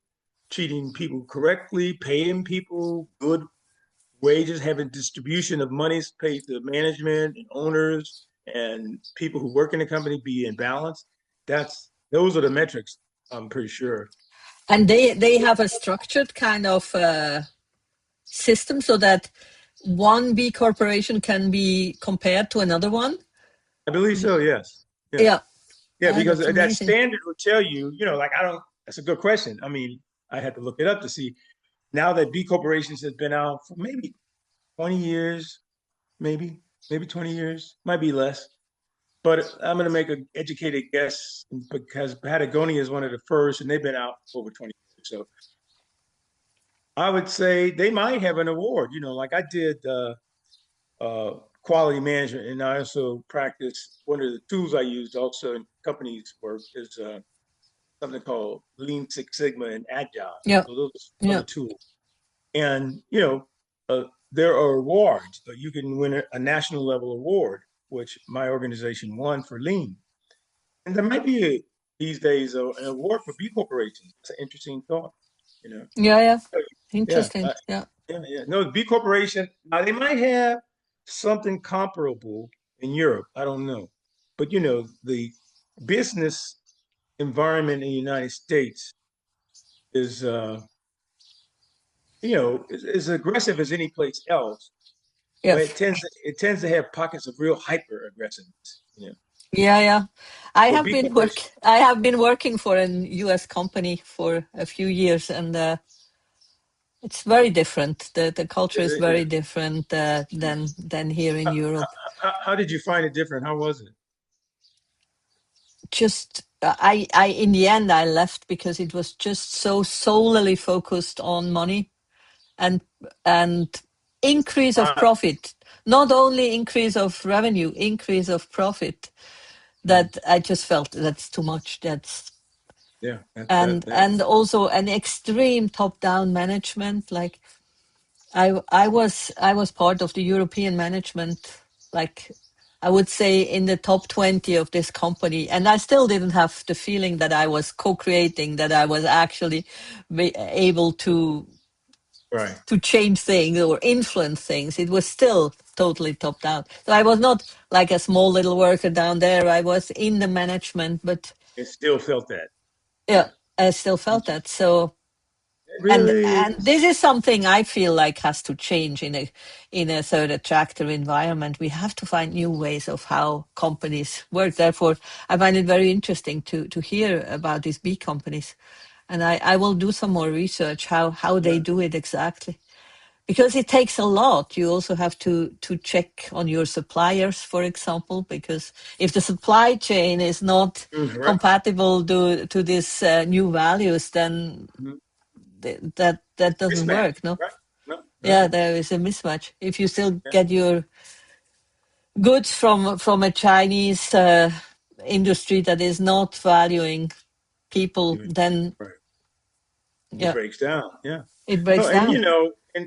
treating people correctly, paying people good wages, having distribution of monies paid to management and owners and people who work in the company be in balance. Those are the metrics, I'm pretty sure.
And they have a structured kind of system so that one B corporation can be compared to another one.
I believe so, yes. Yeah.
Yeah,
Yeah, because
that's
that
amazing.
standard will tell you, like I don't, that's a good question. I mean, I had to look it up to see now that B corporations has been out for maybe 20 years, maybe 20 years, might be less. But I'm going to make an educated guess because Patagonia is one of the first, and they've been out for over 20 years. So I would say they might have an award. Like I did quality management, and I also practice one of the tools I used also in companies work is something called Lean Six Sigma and Agile.
Yeah,
So those
yeah,
other tools, and there are awards. You can win a national level award, which my organization won for Lean. And there might be these days an award for B corporations. It's an interesting thought, you know.
yeah, yeah.
Yeah,
Interesting. Yeah,
yeah. No, B corporation. Now they might have something comparable in Europe. I don't know, but the business environment in the United States is, as aggressive as any place else,
yeah,
but it tends to have pockets of real hyper aggressiveness.
yeah, yeah.
So B corporation,
I have been working for an U.S. company for a few years, and it's very different. The culture
is
is
it? Yeah.
very different than here in
How,
Europe.
how did you find it different? How was it?
Just I in the end I left because it was just so solely focused on money and and increase of
Ah,
profit, not only increase of revenue, increase of profit,
mm,
that I just felt that's too much. That's
yeah, that
and also an extreme top down management. Like I was part of the European management, like I would say in the top 20 of this company, and I still didn't have the feeling that I was co-creating, that I was actually able
right.
to change things or influence things. It was still totally top down. So I was not like a small little worker down there. I was in the management, but
It still felt that.
yeah,
Yeah,
I still felt that. So
it
and
really
this
is.
is something I feel like has to change in a third attractor environment. We have to find new ways of how companies work. Therefore, I find it very interesting to hear about these B companies, and I will do some more research how they
Yeah.
do it exactly, because it takes a lot. You also have to check on your suppliers, for example, because if the supply chain is not
Right.
compatible to these new values, then
Mhm.
that doesn't
Mismatch.
work. No,
Right. No. Right.
yeah, there is a mismatch. If you still
Yeah.
get your goods from a Chinese industry that is not valuing people, then
Right. It
yeah,
breaks down. Yeah.
it
No,
breaks
and
down.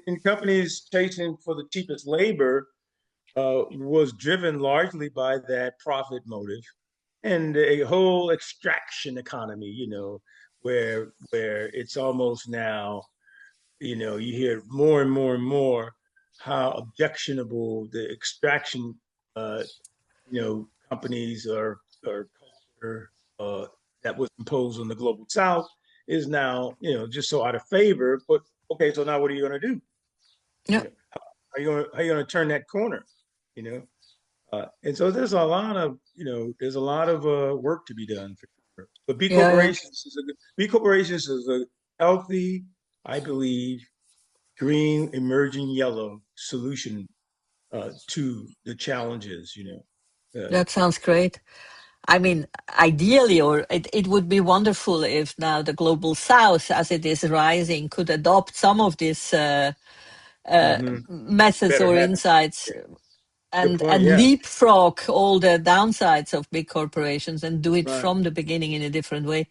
in companies chasing for the cheapest labor was driven largely by that profit motive and a whole extraction economy. Where it's almost now, you hear more and more and more how objectionable the extraction, uh, companies or culture that was imposed on the global South is now, just so out of favor. But okay, so now what are you going to do?
Yeah,
You know, how are you going to turn that corner? You know, and so there's a lot of work to be done for sure. But
yeah, yeah.
B corporations is a healthy, I believe, green, emerging yellow solution to the challenges.
That sounds great. I mean, ideally, or it would be wonderful if now the global south, as it is rising, could adopt some of these
hmm
methods
Better
or
happen.
insights
Yeah. Good point.
and
Yeah.
leapfrog all the downsides of big corporations and do it
Right.
from the beginning in a different way.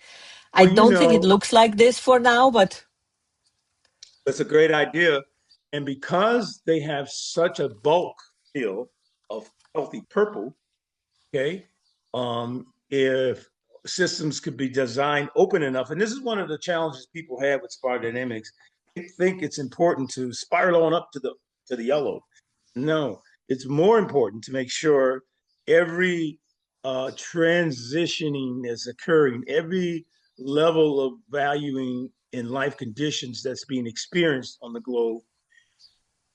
I
Well,
don't think it looks like this for now, but
that's a great idea. And because they have such a bulk still of healthy purple, okay, if systems could be designed open enough. And this is one of the challenges people have with spiral dynamics. They think it's important to spiral on up to the yellow. No, it's more important to make sure every transitioning is occurring, every level of valuing in life conditions that's being experienced on the globe.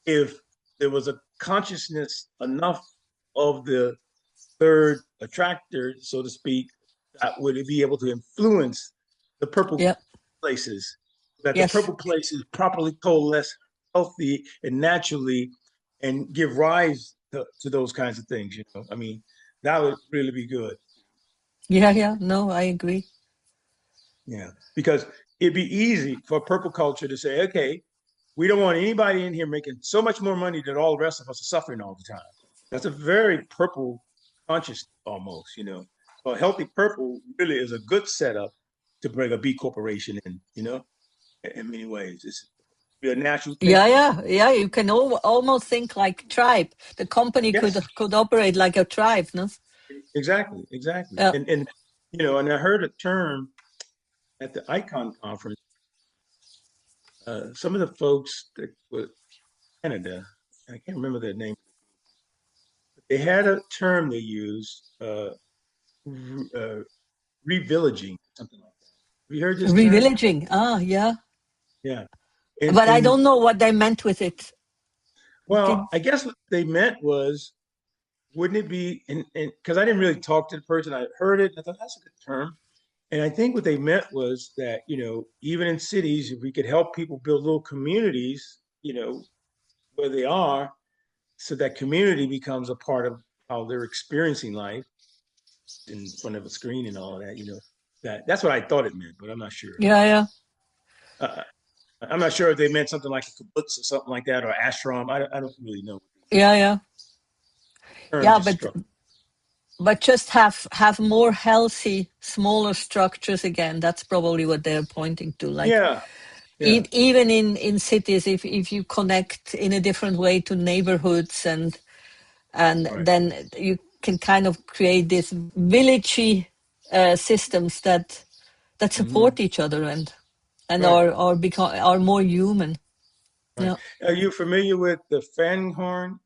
If there was a consciousness enough of the third attractor, so to speak, that would be able to influence the purple
Yeah.
places, that the
Yes.
purple places properly coalesce healthy and naturally and give rise to those kinds of things, you know. I mean, that would really be good.
Yeah. Yeah. No, I agree.
Yeah. Because it'd be easy for purple culture to say, okay, we don't want anybody in here making so much more money that all the rest of us are suffering all the time. That's a very purple conscious almost, you know. So a healthy purple really is a good setup to bring a B corporation in, you know, in many ways. It's be a natural
Yeah.
thinking.
Yeah. Yeah. You can almost think like tribe. The company could
Yes,
could operate like a tribe, no?
exactly, exactly.
Yeah.
And you know, and I heard a term at the Icon conference. Some of the folks that were Canada, I can't remember their name. They had a term they used, revillaging, something like that. Have you heard this term?
Revillaging. Ah, yeah.
Yeah.
But I
And
don't know what they meant with it.
well,
Did
I guess what they meant was, wouldn't it be, and because I didn't really talk to the person, I heard it, and I thought that's a good term. And I think what they meant was that, you know, even in cities, if we could help people build little communities, you know, where they are, so that community becomes a part of how they're experiencing life in front of a screen and all of that, you know, that's what I thought it meant, but I'm not sure.
yeah, yeah,
Uh, I'm not sure if they meant something like a kibbutz or something like that, or ashram. I don't really know.
yeah, yeah,
The term
yeah.
just struck.
But just have more healthy, smaller structures again. That's probably what they're pointing to. Like
Yeah, yeah,
even in cities, if you connect in a different way to neighborhoods and
right.
then you can kind of create these villagey systems that
Hmm.
support each other and
Right,
are more human.
right.
Yeah.
Are you familiar with the Fenhorn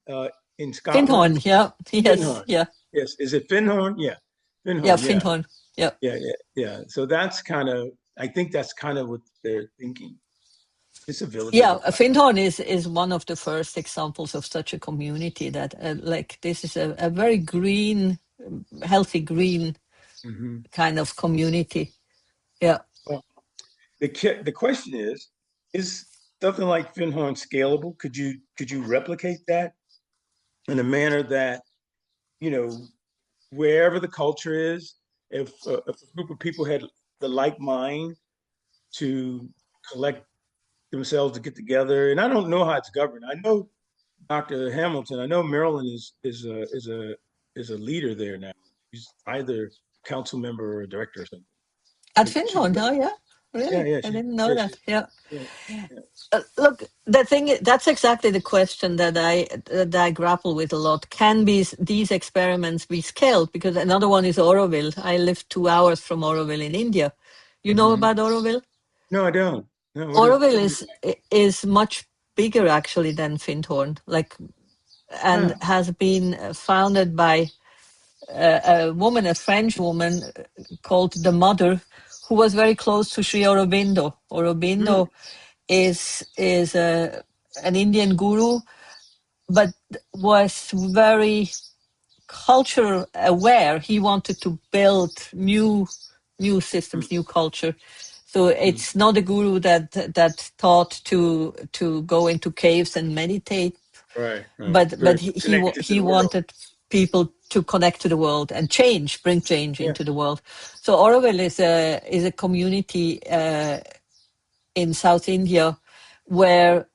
in Scotland?
Findhorn, yeah. Yes,
Finhorn.
yeah.
Yes. Is it Finhorn? Yeah.
Yeah,
Finhorn. Yeah.
Findhorn. Yeah.
Yeah. Yeah. Yeah. So that's kind of, I think that's kind of what they're thinking. It's a village of
Yeah,
a kind.
Findhorn is one of the first examples of such a community that like this is a very green, healthy green
Hmm.
kind of community. Yeah.
Well, the question is something like Finhorn scalable? Could you replicate that in a manner that, you know, wherever the culture is, if a group of people had the like mind to collect themselves to get together, and I don't know how it's governed. I know Dr. Hamilton. I know Maryland is a leader there now. He's either council member or a director or something.
At
She's
Findhorn, oh yeah,
yeah,
really?
yeah,
I
she
didn't know
yeah,
that.
she's
Yeah.
yeah, yeah.
Look, the thing that's exactly the question that I grapple with a lot. Can these experiments be scaled? Because another one is Auroville. I live 2 hours from Auroville in India. You know
Hmm.
about Auroville?
No, I don't. No,
Auroville
what is
is much bigger actually than Findhorn, like, and
ah,
has been founded by a woman, a French woman called the Mother, who was very close to Sri Aurobindo.
hmm,
Aurobindo is an Indian guru, but was very culture aware. He wanted to build new
hmm,
systems, new culture. So
hmm.
it's not a guru that taught to go into caves and meditate,
Right, right.
but
Very
he
connected to
he
the world.
wanted people to connect to the world and bring change
Yeah.
into the world. So Auroville is a community in South India where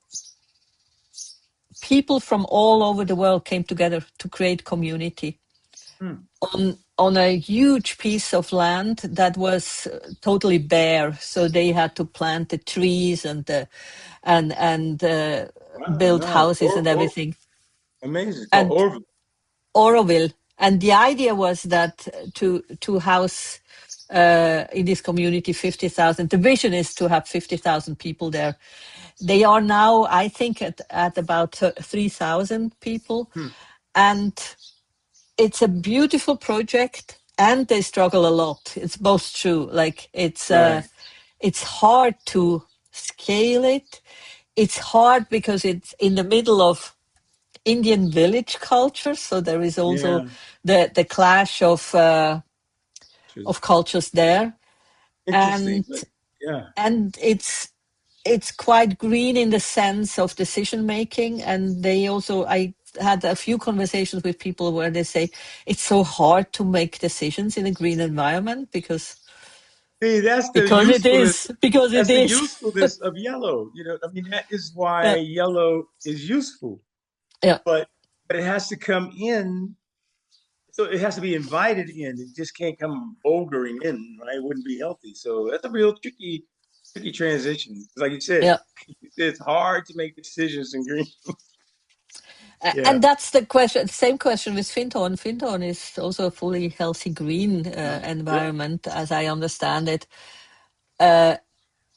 people from all over the world came together to create community
Hmm.
on a huge piece of land that was totally bare. So they had to plant the trees and
Wow,
build
no.
houses and
Or
everything.
amazing. It's called
And
Orville.
Auroville. And the idea was that to house in this community, 50,000. The vision is to have 50,000 people there. They are now, I think, at about 3,000 people. And it's a beautiful project, and they struggle a lot. It's both true. Like
Right.
it's hard to scale it. It's hard because it's in the middle of Indian village culture, so there is also
Yeah.
the clash
Which is
of cultures there,
interesting,
and
but yeah.
it's quite green in the sense of decision making. And they also, I had a few conversations with people where they say it's so hard to make decisions in a green environment
See, that's the
because it
usefulness.
is because it
That's the
is.
usefulness of yellow. I mean, that is why
Yeah,
yellow is useful.
yeah,
But it has to come in. So it has to be invited in. It just can't come bouldering in, right? It wouldn't be healthy. So that's a real tricky transition. Like you said,
yeah.
it's hard to make decisions in green. Yeah.
And that's the question. Same question with Finton. Finton is also a fully healthy green
Yeah.
environment, as I understand it. Uh,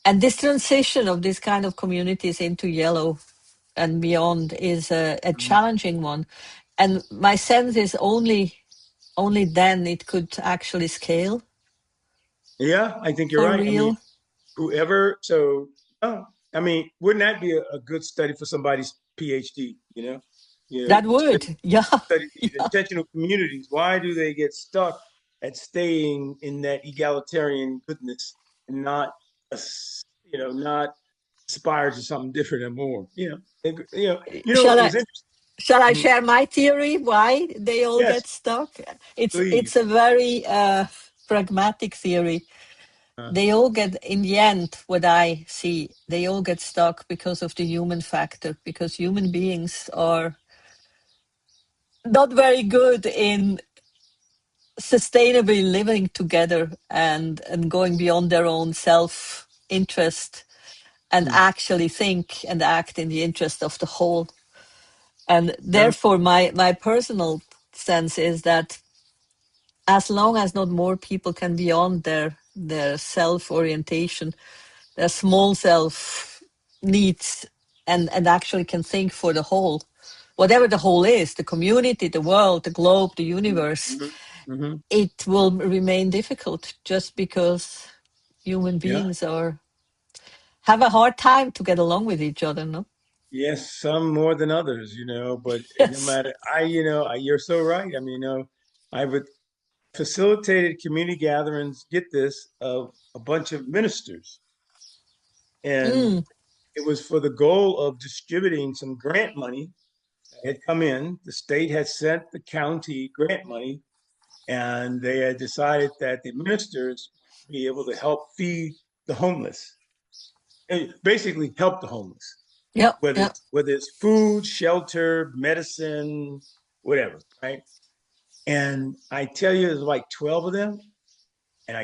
and this transition of this kind of communities into yellow and beyond is a challenging one. And my sense is only then it could actually scale
Yeah, I think you're
for
right. I mean,
real.
whoever, so, oh, I mean, wouldn't that be a good study for somebody's PhD, you know?
That
Study,
would, yeah,
study these
yeah.
intentional communities. Why do they get stuck at staying in that egalitarian goodness and not, not aspire to something different and more?
Shall
It
I
was interesting.
shall I
Mhm.
share my theory why they all
Yes,
get stuck? It's
please.
a very pragmatic theory.
Uh,
They all get, in the end, what I see, they all get stuck because of the human factor, because human beings are not very good in sustainably living together and going beyond their own self interest and
hmm.
actually think and act in the interest of the whole. And
Yeah,
therefore, my personal sense is that as long as not more people can beyond their self orientation, their small self needs, and actually can think for the whole, whatever the whole is, the community, the world, the globe, the universe,
hmm, hmm.
it will remain difficult just because human
Yeah.
beings are have a hard time to get along with each other, no?
Yes, some more than others, but no
Yes.
matter, you're so right. I mean, I would facilitated community gatherings, get this, of a bunch of ministers. And
Mm,
it was for the goal of distributing some grant money that had come in. The state had sent the county grant money, and they had decided that the ministers be able to help feed the homeless, and basically help the homeless,
yeah,
whether
yeah.
it's food, shelter, medicine, whatever, right? And I tell you, there's like 12 of them, and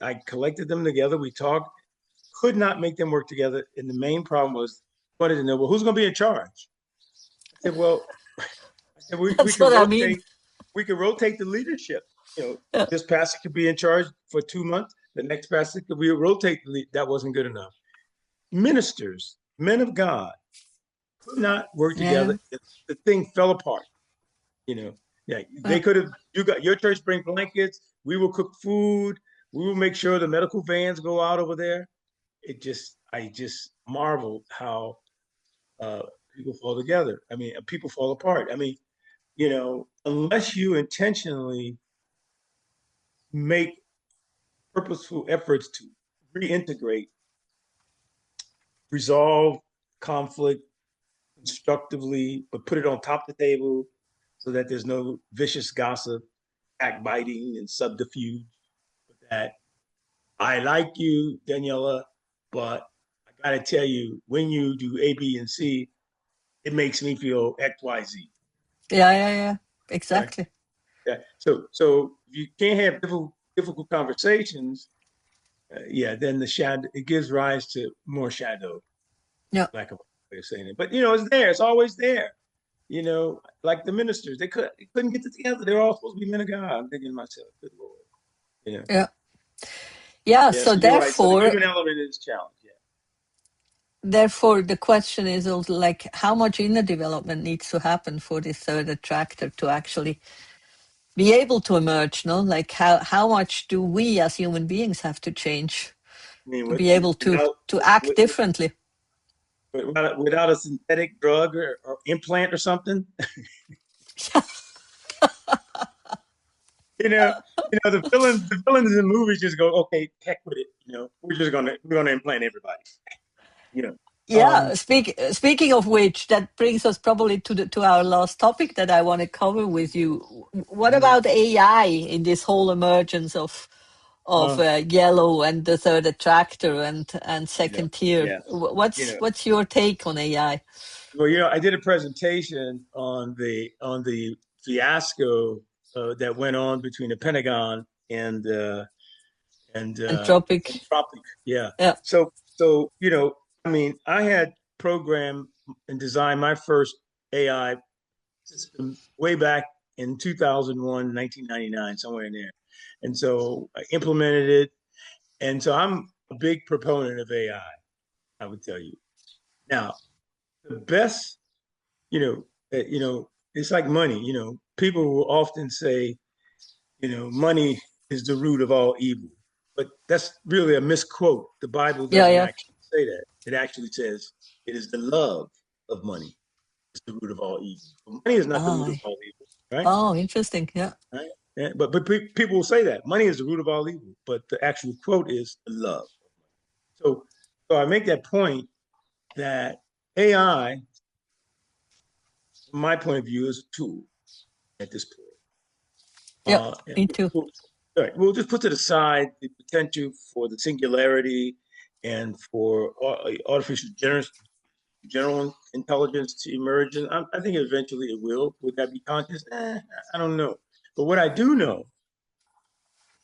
I collected them together. We talked, could not make them work together. And the main problem was, wanted to know, well, who's going to be in charge? I said, well, we
That's
could
what I mean.
rotate the leadership.
Yeah,
This pastor could be in charge for 2 months. The next pastor could be rotate the lead. That wasn't good enough. Ministers, men of God, could not work
yeah,
together. The thing fell apart. You know, yeah,
yeah.
they could have. You got your church bring blankets. We will cook food. We will make sure the medical vans go out over there. I just marveled how uh, people fall together. I mean, people fall apart. I mean, unless you intentionally make purposeful efforts to reintegrate, resolve conflict constructively, but put it on top of the table so that there's no vicious gossip, backbiting, and subterfuge. That I like you, Daniela, but I gotta tell you, when you do A, B, and C, it makes me feel X, Y, Z.
Yeah, yeah, yeah.
Right?
Exactly.
Yeah. So if you can't have difficult conversations, yeah, then the shadow it gives rise to more shadow,
Yeah,
lack of a way of saying it. But it's there. It's always there. Like the ministers, they couldn't get it together. They're all supposed to be men of God. I'm thinking to myself, good Lord. You know.
yeah. Yeah,
Yeah,
so
so you're right. So the
therefore,
human element is challenged. Yeah.
therefore the question is also like how much inner development needs to happen for this third attractor to actually be able to emerge, no? Like how much do we as human beings have to change
I mean,
to be able
without
to act differently?
without a synthetic drug or implant or something. You know, the villains in the movies just go, okay, heck with it. We're gonna implant everybody. You know,
Yeah, speaking of which, that brings us probably to the to our last topic that I want to cover with you. What
mhm.
about AI in this whole emergence of
uh,
yellow and the third attractor and
you know,
second tier?
yeah, you know.
What's your take on AI?
Well, I did a presentation on the fiasco that went on between the Pentagon and
Anthropic?
Anthropic. Yeah.
Yeah,
So I mean, I had programmed and designed my first AI system way back in 2001, 1999, somewhere in there. And so I implemented it. And so I'm a big proponent of AI, I would tell you. Now, the best, it's like money. People will often say, money is the root of all evil. But that's really a misquote. The Bible
yeah,
doesn't
yeah.
actually say that. It actually says it is the love of money is the root of all evil. But money is not the root
Ah,
of all evil, right?
oh, interesting. Yeah,
Right? Yeah, but people will say that money is the root of all evil, but the actual quote is the love. So so I make that point that AI, from my point of view, is a tool at this point.
yeah.
And
Me too.
all right, we'll just put to the side the potential for the singularity and for artificial general intelligence to emerge. And I think eventually it will. Would that be conscious? I don't know. But what I do know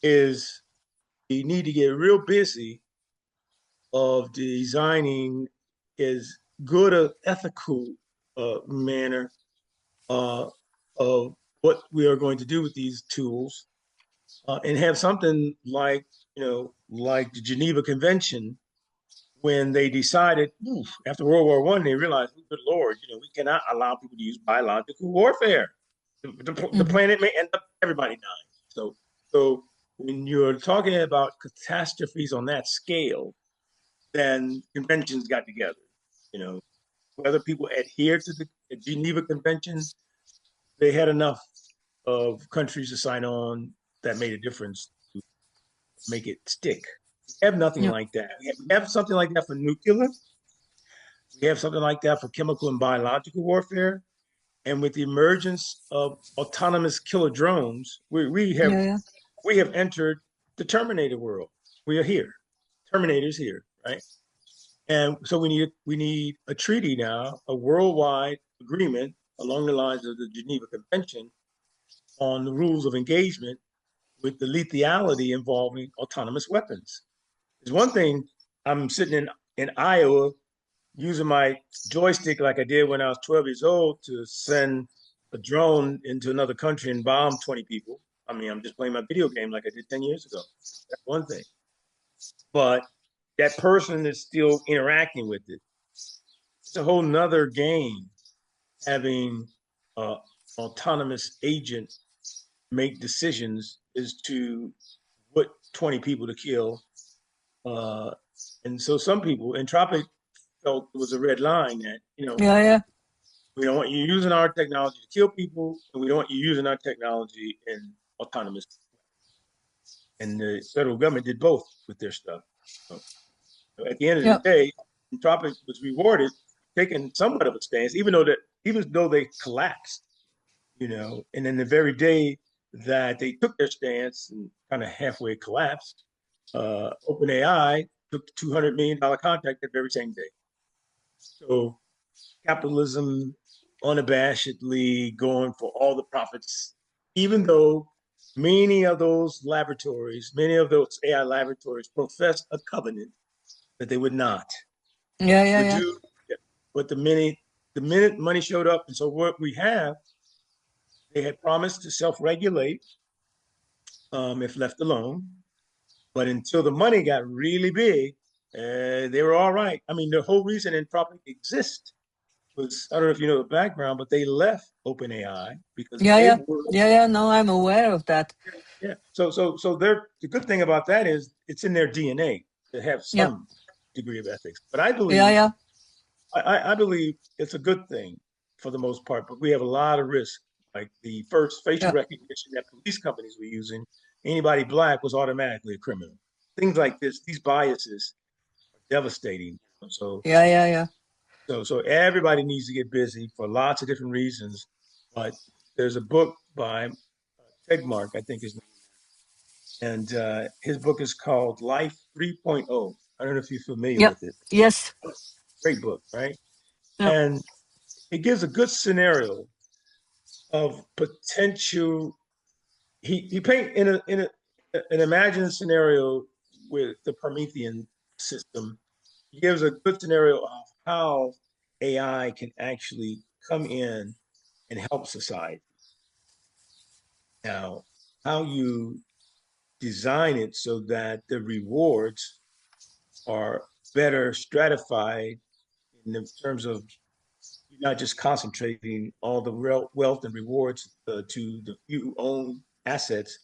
is you need to get real busy of designing as good a ethical manner uh, of what we are going to do with these tools, and have something like the Geneva Convention, when they decided after World War One, they realized, good Lord, we cannot allow people to use biological warfare. The
Hmm.
planet may end up everybody dying. So when you're talking about catastrophes on that scale, then conventions got together. You know, whether people adhere to the Geneva Convention, they had enough of countries to sign on that made a difference to make it stick. We have nothing
Yeah,
like that. We have something like that for nuclear. We have something like that for chemical and biological warfare. And with the emergence of autonomous killer drones, we have
yeah, yeah,
we have entered the Terminator world. We are here. Terminator's here, right? And so we need a treaty now, a worldwide agreement along the lines of the Geneva Convention on the rules of engagement with the lethality involving autonomous weapons. There's one thing. I'm sitting in Iowa using my joystick like I did when I was 12 years old to send a drone into another country and bomb 20 people. I mean, I'm just playing my video game like I did 10 years ago. That's one thing. But that person is still interacting with it. It's a whole nother game having uh, autonomous agent make decisions as to what 20 people to kill. Uh, and so some people, Entropic felt it was a red line that,
yeah, yeah.
we don't want you using our technology to kill people, and we don't want you using our technology in autonomous. And the federal government did both with their stuff. So at the end of the
Yeah.
day, Entropic was rewarded taking somewhat of a stance, even though they collapsed, and then the very day that they took their stance and kind of halfway collapsed, OpenAI took the $200 million contract that very same day. So capitalism unabashedly going for all the profits, even though many of those AI laboratories professed a covenant that they would not
Yeah, yeah, yeah.
reduce. But the minute money showed up, and so what we have, they had promised to self-regulate if left alone. But until the money got really big, they were all right. I mean, the whole reason Anthropic exists was, I don't know if you know the background, but they left OpenAI because
Yeah,
they
yeah,
were,
yeah, yeah. No, I'm aware of that.
yeah. So they're, the good thing about that is it's in their DNA to have
Yeah,
some degree of ethics. But I
yeah,
believe,
yeah,
I believe it's a good thing for the most part, but we have a lot of risk. Like the first facial
yeah,
recognition that police companies were using, anybody black was automatically a criminal. Things like this, these biases are devastating. So
yeah, yeah, yeah,
so everybody needs to get busy for lots of different reasons. But there's a book by Tegmark, I think his name, and his book is called Life 3.0. I don't know if you're familiar
yeah.
with it.
Yes.
Great book, right?
Yeah,
And it gives a good scenario of potential. He paint in an imagined scenario with the Promethean system. He gives a good scenario of how AI can actually come in and help society. Now, how you design it so that the rewards are better stratified in the terms of you're not just concentrating all the wealth and rewards to the few who own assets,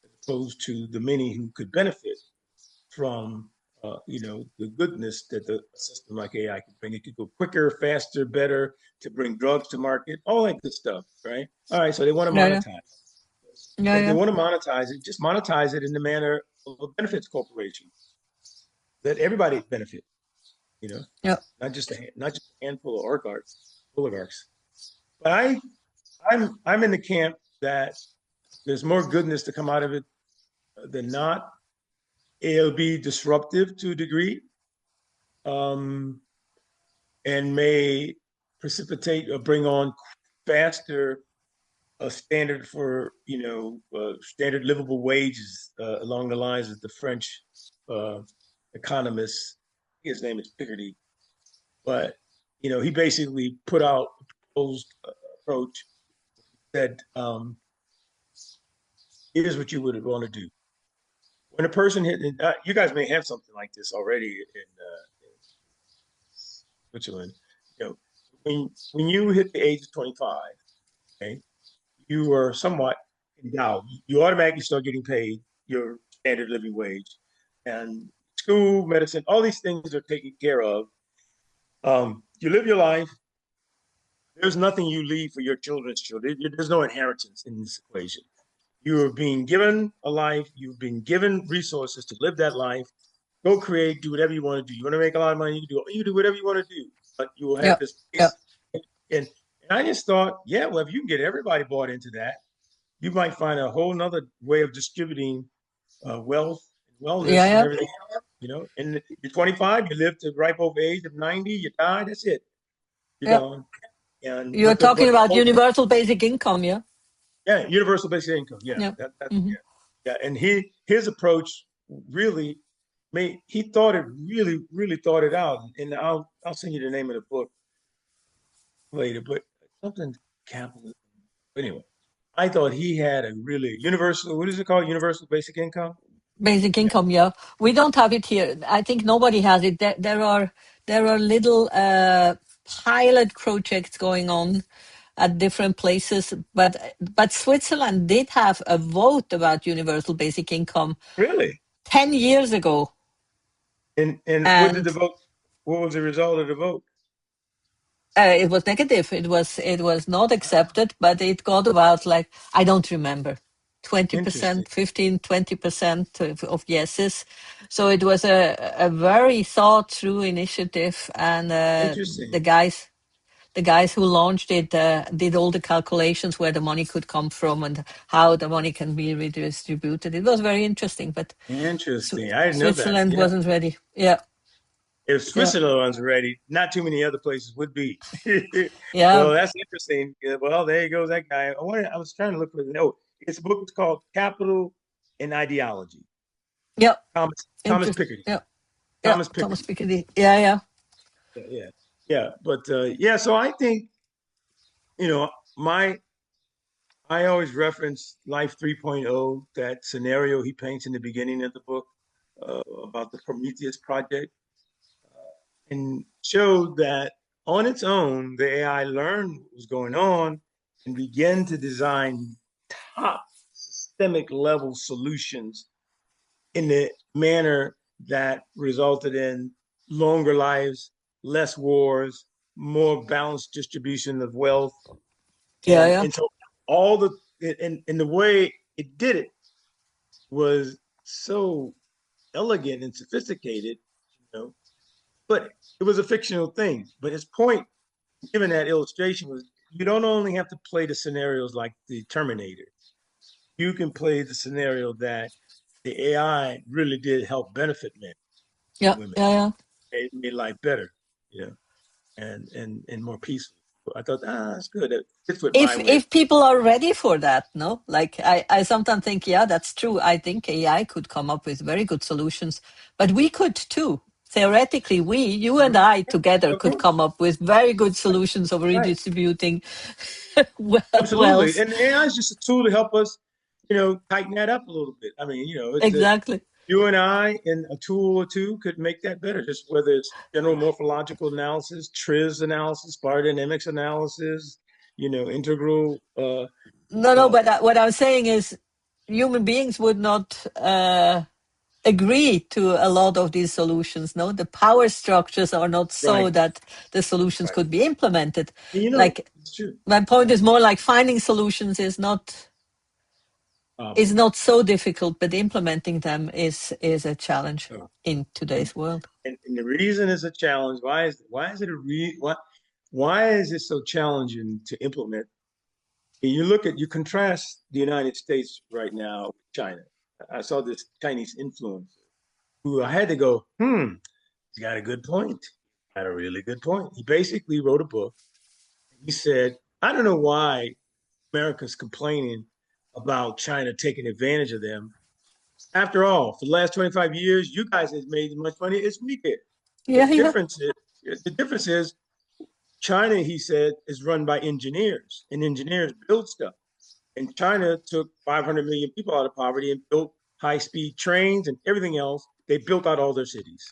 as opposed to the many who could benefit from the goodness that the system like AI can bring. It could go quicker, faster, better to bring drugs to market, all that good stuff, right? All right, so they want to
yeah, yeah,
monetize.
yeah,
If they
yeah,
want to monetize it, just monetize it in the manner of a benefits corporation. Let everybody benefit, you know,
yeah,
not just a handful of oligarchs. But I'm in the camp that there's more goodness to come out of it than not. It'll be disruptive to a degree, um, and may precipitate or bring on faster a standard for standard livable wages along the lines of the French uh, economist. His name is Piketty, but he basically put out a proposed approach that here's what you would want to do when a person hit. You guys may have something like this already in Switzerland. You know, when you hit the age of 25, okay, you are somewhat endowed. You automatically start getting paid your standard living wage, and school, medicine, all these things are taken care of. You live your life. There's nothing you leave for your children's children. There's no inheritance in this equation. You are being given a life. You've been given resources to live that life. Go create, do whatever you want to do. You want to make a lot of money, you do whatever you want to do. But you will have
yeah,
this
yeah,
base. And I just thought, yeah, well, if you can get everybody bought into that, you might find a whole nother way of distributing wealth and
yeah,
wellness and
yeah.
everything. And you're 25, you live to ripe old age of 90, you die, that's it. You're
Yeah.
gone. And
You're
but the
talking
but the
about
whole,
universal basic income, yeah?
yeah, universal basic income. Yeah,
Yeah.
that
Hmm.
yeah. And his approach really made he thought it really thought it out. And I'll send you the name of the book later, but something capitalism. Anyway, I thought he had a really universal. What is it called? Universal basic income.
Basic
Yeah,
income, yeah. We don't have it here. I think nobody has it. There are little pilot projects going on at different places, but Switzerland did have a vote about universal basic income
really.
10 years ago,
And what did the
and
vote? What was the result of the vote?
it was negative. It was not accepted, but it got about, like, I don't remember,
Interesting.
20%, 15, 20% of yeses. So it was a very thought through initiative, and
Interesting.
the guys who launched it did all the calculations where the money could come from and how the money can be redistributed. It was very interesting, but
Interesting. I didn't know that.
Switzerland
Yeah.
wasn't ready. Yeah,
If
yeah,
Switzerland was ready, not too many other places would be.
yeah,
Well, that's interesting. Yeah, well, there you go, that guy. I was trying to look for the note. His book is called Capital and Ideology.
yeah.
Thomas
Interesting.
Piketty.
Yeah, yeah.
Thomas
Thomas
Piketty.
Piketty. Yeah, yeah.
Yeah, yeah, yeah. But yeah, so I think you know my I always reference Life 3.0, that scenario he paints in the beginning of the book about the Prometheus project, and showed that on its own, the AI learned what was going on and began to design top systemic level solutions in the manner that resulted in longer lives, less wars, more balanced distribution of wealth.
Yeah,
And,
yeah.
and so all the, and the way it did it was so elegant and sophisticated, you know, but it was a fictional thing. But his point, given that illustration, was you don't only have to play the scenarios like the Terminator. You can play the scenario that the AI really did help benefit men and
Yeah,
women.
yeah, yeah.
It made life better, you know, and more peaceful. I thought, that's good. It fits with my way.
If people are ready for that, no, like I sometimes think, yeah, that's true. I think AI could come up with very good solutions, but we could too. Theoretically, you and I together
Of
could
course,
come up with very good solutions of
right.
redistributing
Absolutely.
wealth.
And AI is just a tool to help us, tighten that up a little bit. I mean, it's a,
Exactly.
you and I and a tool or two could make that better. Just whether it's general morphological analysis, TRIZ analysis, biodynamics analysis, integral.
No, no,
Uh,
but what I'm saying is human beings would not agree to a lot of these solutions. No, the power structures are not so
right,
that the solutions
right.
could be implemented.
And
Like
it's true.
my point is more like finding solutions is
Problem.
not so difficult, but implementing them is a challenge
So,
in
and,
today's world.
and the reason it's a challenge. Why is it a why is it so challenging to implement? And you contrast the United States right now with China. I saw this Chinese influencer who I had to go, he's got a good point. Got a really good point. He basically wrote a book. He said, I don't know why America's complaining about China taking advantage of them. After all, for the last 25 years, you guys have made as much money as we did. The
Yeah, yeah,
difference is the difference is China, he said, is run by engineers, and engineers build stuff. And China took 500 million people out of poverty and built high-speed trains and everything else. They built out all their cities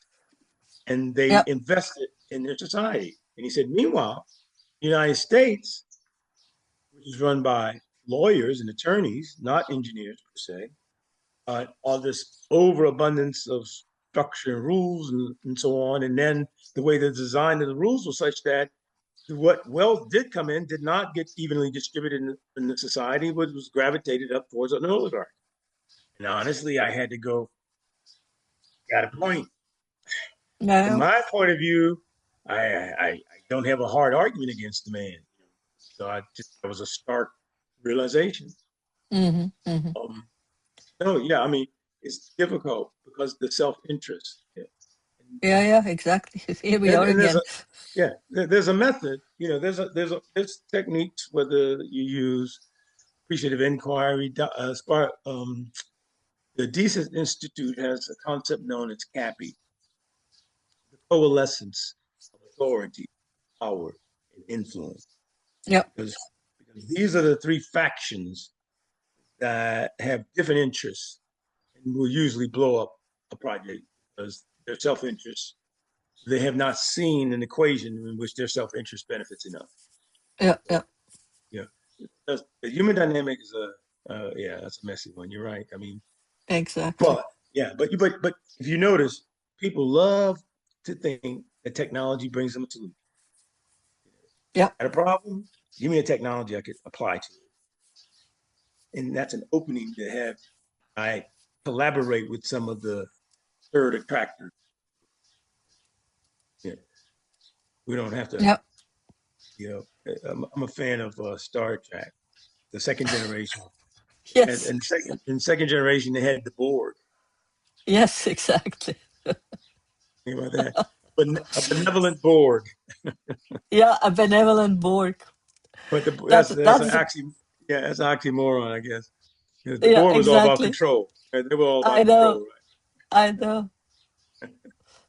and they
yeah,
invested in their society. And he said, meanwhile, the United States, which is run by lawyers and attorneys, not engineers per se, all this overabundance of structure and rules and so on. And then the way the design of the rules was such that what wealth did come in did not get evenly distributed in the society, but was gravitated up towards an oligarch. And honestly, I had to go, got a point. From
yeah.
my point of view, I don't have a hard argument against the man. So that was a stark realization.
Mm-hmm, mm-hmm.
Um, no, yeah, I mean, it's difficult because the self interest. Yeah.
Yeah, yeah, exactly. Here we
And,
are
and there's
again.
a yeah, there's a method. There's techniques whether you use appreciative inquiry. The Decent Institute has a concept known as CAPI, the coalescence of authority, power, and influence.
Yeah,
Because these are the three factions that have different interests and will usually blow up a project because their self interest, they have not seen an equation in which their self interest benefits enough.
yeah,
So,
yeah,
yeah, the human dynamic is yeah, that's a messy one. You're right. I mean,
exactly.
but yeah, but if you notice, people love to think that technology brings them a solution.
Yeah,
Got a problem? Give me a technology I could apply to it, and that's an opening to have I collaborate with some of the third attractors. Yeah, we don't have to,
yeah.
you I'm a fan of Star Trek, the second generation, and,
Yes,
and second in second generation they had the Borg.
yes, exactly.
Think about that, but a benevolent Borg.
Yeah, a benevolent Borg.
But that's an
That's
oxy, yeah, that's an oxymoron, I guess. Because the
yeah,
Borg was all about
exactly.
control. Right? They were all
I
about
know,
control,
I know.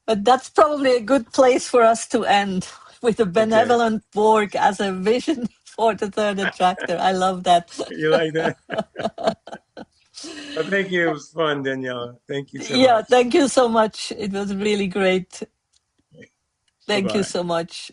But that's probably a good place for us to end with a
right? Okay.
benevolent Borg as a vision. for the third attractor. I love that.
You like that? Well, thank you. It was fun, Daniela. Thank you so
Yeah,
much.
thank you so much. It was really great.
Bye
Thank you
bye.
so much.